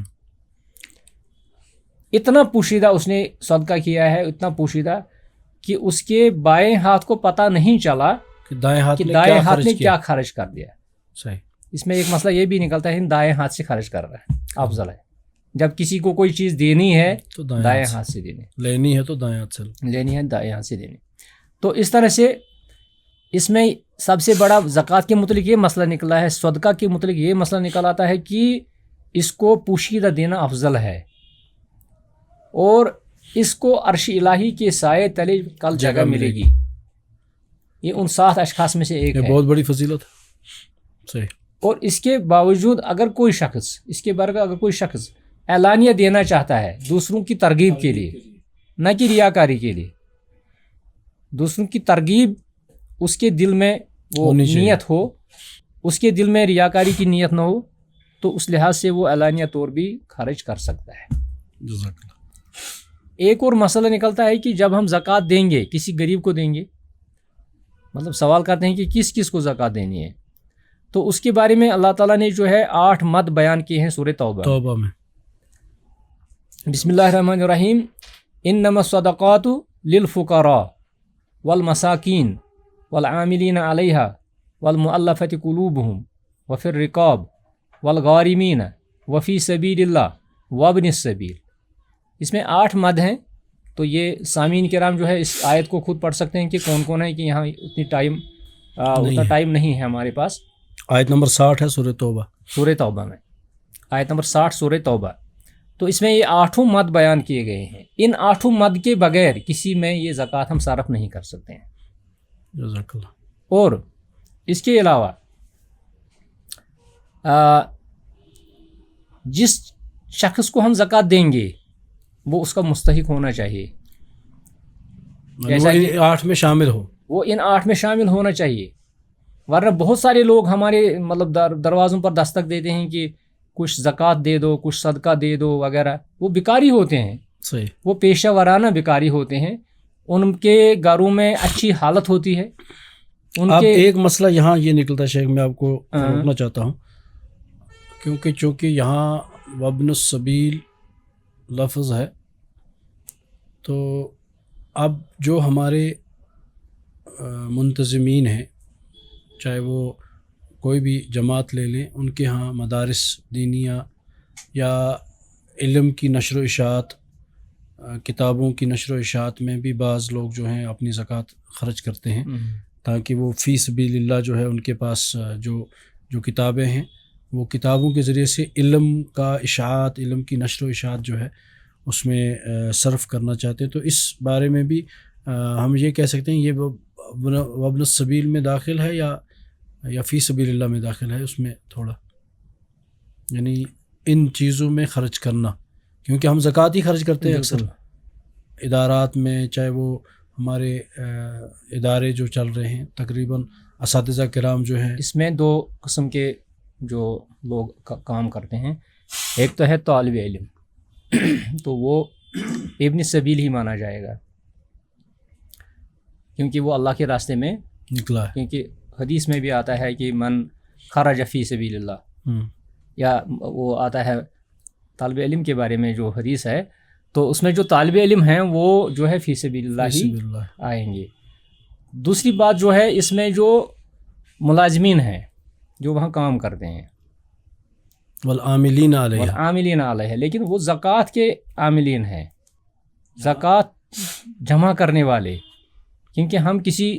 اتنا پوشیدہ اس نے صدقہ کیا ہے, اتنا پوشیدہ کہ اس کے بائیں ہاتھ کو پتہ نہیں چلا کہ دائیں ہاتھ نے کیا خرچ کر دیا. صحیح. اس میں ایک مسئلہ یہ بھی نکلتا ہے دائیں ہاتھ سے خرچ کر رہا ہے, افضل ہے. جب کسی کو کوئی چیز دینی ہے تو دائیں ہاتھ سے دینی, لینی ہے تو دائیں ہاتھ سے لینی ہے, دائیں ہاتھ سے دینی. تو اس طرح سے اس میں سب سے بڑا زکوٰۃ کے متعلق یہ مسئلہ نکلا ہے, صدقہ کے متعلق یہ مسئلہ نکل آتا ہے کہ اس کو پوشیدہ دینا افضل ہے, اور اس کو عرش الہی کے سائے تلے کل جگہ ملے گی. یہ ان 7 اشخاص میں سے ایک ہے, بہت بڑی فضیلت ہے. صحیح. اور اس کے باوجود اگر کوئی شخص, اس کے برعکس اگر کوئی شخص اعلانیہ دینا چاہتا ہے دوسروں کی ترغیب کے لیے, نہ کہ ریاکاری کے لیے, دوسروں کی ترغیب اس کے دل میں وہ نیت ہو, اس کے دل میں ریاکاری کی نیت نہ ہو, تو اس لحاظ سے وہ اعلانیہ طور بھی خرچ کر سکتا ہے. جزاک اللہ. ایک اور مسئلہ نکلتا ہے کہ جب ہم زکوٰۃ دیں گے, کسی غریب کو دیں گے, مطلب سوال کرتے ہیں کہ کس کس کو زکوٰۃ دینی ہے, تو اس کے بارے میں اللہ تعالیٰ نے جو ہے 8 مد بیان کیے ہیں سورہ توبہ میں. بسم اللہ الرحمن الرحیم. انما الصدقات للفقراء والمساکین والعاملین علیہا والمؤلفۃ قلوبہم وفی الرقاب والغارمین وفی سبیل اللہ وابن السبیل. اس میں 8 مد ہیں. تو یہ سامعین کرام جو ہے اس آیت کو خود پڑھ سکتے ہیں کہ کون کون ہے, کہ یہاں اتنا ٹائم نہیں ہے ہمارے پاس. آیت نمبر 60 ہے سورہ توبہ میں, آیت نمبر 60 سورہ توبہ. تو اس میں یہ 8 مد بیان کیے گئے ہیں. ان 8 مد کے بغیر کسی میں یہ زکوٰۃ ہم صرف نہیں کر سکتے ہیں. جزاک اللہ. اور اس کے علاوہ جس شخص کو ہم زکوٰۃ دیں گے وہ اس کا مستحق ہونا چاہیے, جیسا کہ 8 میں شامل ہو, وہ ان 8 میں شامل ہونا چاہیے. ورنہ بہت سارے لوگ ہمارے مطلب دروازوں پر دستک دیتے ہیں کہ کچھ زکوٰۃ دے دو، کچھ صدقہ دے دو وغیرہ، وہ بیکاری ہوتے ہیں، صحیح، وہ پیشہ ورانہ بیکاری ہوتے ہیں، ان کے گھروں میں اچھی حالت ہوتی ہے ان اب کے ایک مسئلہ یہاں یہ نکلتا ہے شیخ، میں آپ کو روکنا چاہتا ہوں، کیونکہ چونکہ یہاں وابن السبیل لفظ ہے، تو اب جو ہمارے منتظمین ہیں، چاہے وہ کوئی بھی جماعت لے لیں، ان کے ہاں مدارس دینیہ یا علم کی نشر و اشاعت، کتابوں کی نشر و اشاعت میں بھی بعض لوگ جو ہیں اپنی زکوٰۃ خرچ کرتے ہیں، تاکہ وہ فی سبیل اللہ جو ہے ان کے پاس جو کتابیں ہیں وہ کتابوں کے ذریعے سے علم کا اشاعت، علم کی نشر و اشاعت جو ہے اس میں صرف کرنا چاہتے ہیں۔ تو اس بارے میں بھی ہم یہ کہہ سکتے ہیں یہ وابن السبیل میں داخل ہے یا فی سبیل اللہ میں داخل ہے، اس میں تھوڑا یعنی ان چیزوں میں خرچ کرنا، کیونکہ ہم زکوٰۃ ہی خرچ کرتے ہیں اکثر ادارات میں، چاہے وہ ہمارے ادارے جو چل رہے ہیں، تقریباً اساتذہ کرام جو ہیں، اس میں دو قسم کے جو لوگ کام کرتے ہیں، ایک تو ہے طالب علم، تو وہ ابن سبیل ہی مانا جائے گا، کیونکہ وہ اللہ کے راستے میں نکلا ہے، کیونکہ حدیث میں بھی آتا ہے کہ من خرج فی سبیل اللہ، یا وہ آتا ہے طالب علم کے بارے میں جو حدیث ہے، تو اس میں جو طالب علم ہیں وہ جو ہے فی سبیل اللہ ہی آئیں گے۔ دوسری بات جو ہے اس میں جو ملازمین ہیں جو وہاں کام کرتے ہیں، والعاملین علیہ، والعاملین علیہ، لیکن وہ زکوٰۃ کے عاملین ہیں، زکوٰۃ جمع کرنے والے، کیونکہ ہم کسی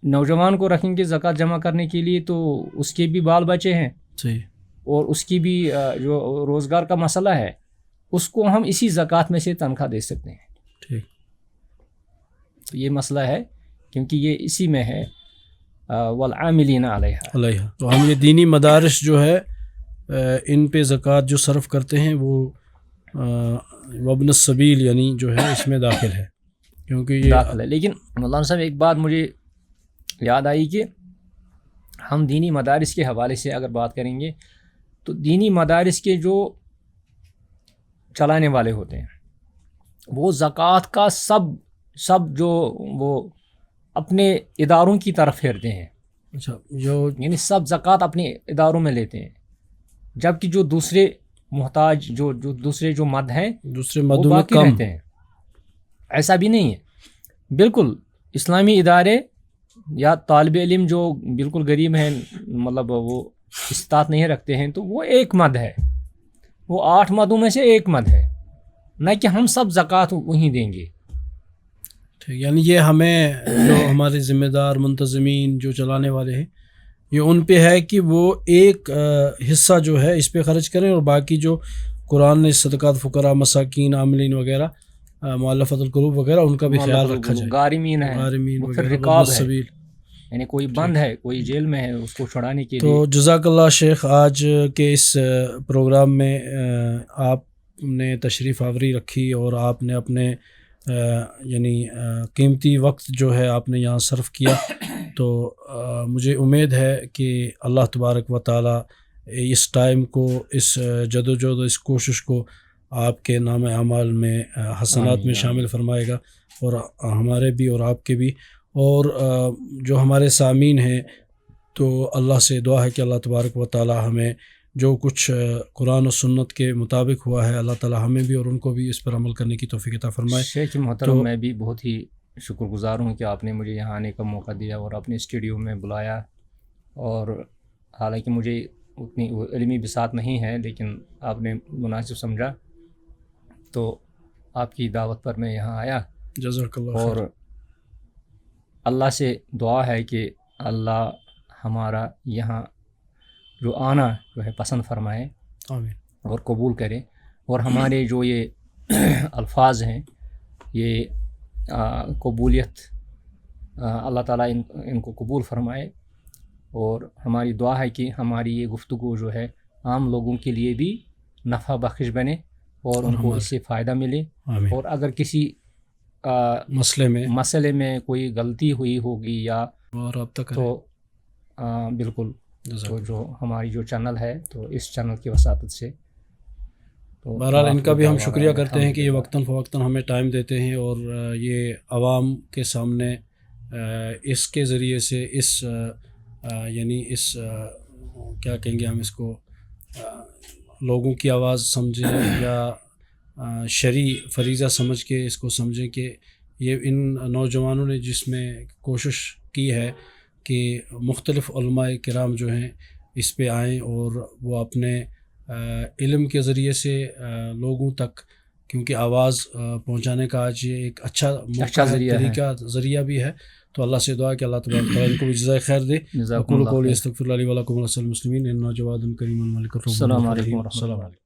نوجوان کو رکھیں گے زکوٰۃ جمع کرنے کے لیے تو اس کے بھی بال بچے ہیں، صحیح، اور اس کی بھی جو روزگار کا مسئلہ ہے اس کو ہم اسی زکوٰۃ میں سے تنخواہ دے سکتے ہیں، ٹھیک، تو یہ مسئلہ ہے کیونکہ یہ اسی میں ہے والعاملین علیہ۔ تو ہم یہ دینی مدارس جو ہے ان پہ زکوٰۃ جو صرف کرتے ہیں وہ وابن السبیل یعنی جو ہے اس میں داخل ہے، کیونکہ یہ داخل ہے۔ لیکن مولانا صاحب ایک بات مجھے یاد آئی کہ ہم دینی مدارس کے حوالے سے اگر بات کریں گے تو دینی مدارس کے جو چلانے والے ہوتے ہیں وہ زکوٰۃ کا سب جو وہ اپنے اداروں کی طرف پھیرتے ہیں، اچھا، جو یعنی سب زکوٰۃ اپنے اداروں میں لیتے ہیں، جبکہ جو دوسرے محتاج جو دوسرے جو مد ہیں دوسرے وہ مدوں میں باقی کم، رہتے ہیں۔ ایسا بھی نہیں ہے، بالکل اسلامی ادارے یا طالب علم جو بالکل غریب ہیں، مطلب وہ استطاعت نہیں رکھتے ہیں، تو وہ ایک مد ہے، وہ 8 مدوں میں سے ایک مد ہے، نہ کہ ہم سب زکوٰۃ وہیں دیں گے۔ ٹھیک، یعنی یہ ہمیں جو ہمارے ذمہ دار منتظمین جو چلانے والے ہیں یہ ان پہ ہے کہ وہ ایک حصہ جو ہے اس پہ خرچ کریں، اور باقی جو قرآن نے صدقات فقراء مساکین عاملین وغیرہ مؤلفۃ القلوب وغیرہ ان کا بھی خیال رکھا جائے، غارمین ہیں، غارمین وہ پھر وغیرہ، رقاب ہے، سبیل۔ یعنی کوئی بند ہے، کوئی جیل میں ہے، اس کو چھڑانے کے تو لیے۔ جزاک اللہ شیخ، آج کے اس پروگرام میں آپ نے تشریف آوری رکھی اور آپ نے اپنے یعنی قیمتی وقت جو ہے آپ نے یہاں صرف کیا، تو مجھے امید ہے کہ اللہ تبارک و تعالی اس ٹائم کو، اس جدوجہد، اس کوشش کو آپ کے نام اعمال میں حسنات میں شامل فرمائے گا، اور ہمارے بھی اور آپ کے بھی، اور جو ہمارے سامعین ہیں تو اللہ سے دعا ہے کہ اللہ تبارک و تعالی ہمیں جو کچھ قرآن و سنت کے مطابق ہوا ہے، اللہ تعالی ہمیں بھی اور ان کو بھی اس پر عمل کرنے کی توفیق عطا فرمائے۔ شیخ محترم، میں بھی بہت ہی شکر گزار ہوں کہ آپ نے مجھے یہاں آنے کا موقع دیا اور اپنے اسٹوڈیو میں بلایا، اور حالانکہ مجھے اتنی علمی بساط نہیں ہے لیکن آپ نے مناسب سمجھا تو آپ کی دعوت پر میں یہاں آیا، جزاک اللہ خیر۔ اور اللہ سے دعا ہے کہ اللہ ہمارا یہاں جو آنا جو ہے پسند فرمائے آمین۔ اور قبول کرے، اور ہمارے جو یہ الفاظ ہیں یہ قبولیت اللہ تعالیٰ ان کو قبول فرمائے، اور ہماری دعا ہے کہ ہماری یہ گفتگو جو ہے عام لوگوں کے لیے بھی نفع بخش بنے اور ان کو اس سے فائدہ ملے، اور اگر کسی مسئلے میں کوئی غلطی ہوئی ہوگی یا رابطہ کریں تو بالکل. جزاک تو جو ہماری جو چینل ہے تو اس چینل کی وساطت سے تو بہرحال ان کا بھی ہم شکریہ الحمدللہ. کرتے ہیں کہ یہ وقتاً فوقتاً ہمیں ٹائم دیتے ہیں اور یہ عوام کے سامنے اس کے ذریعے سے یعنی اس کیا کہیں گے ہم اس کو لوگوں کی آواز سمجھیں یا شرعی فریضہ سمجھ کے اس کو سمجھیں کہ یہ ان نوجوانوں نے جس میں کوشش کی ہے کہ مختلف علماء کرام جو ہیں اس پہ آئیں اور وہ اپنے علم کے ذریعے سے لوگوں تک، کیونکہ آواز پہنچانے کا آج یہ ایک اچھا موقع ہے، ذریعہ بھی ہے. تو اللہ سے دعا کہ اللہ تبارک تعالیٰ ان کو بھی جزائے خیر دے. اقول قولی استغفر اللہ لی ولکم ولسائر المسلمین انہ جواد کریم ملک الرحمن الرحیم. السلام علیکم.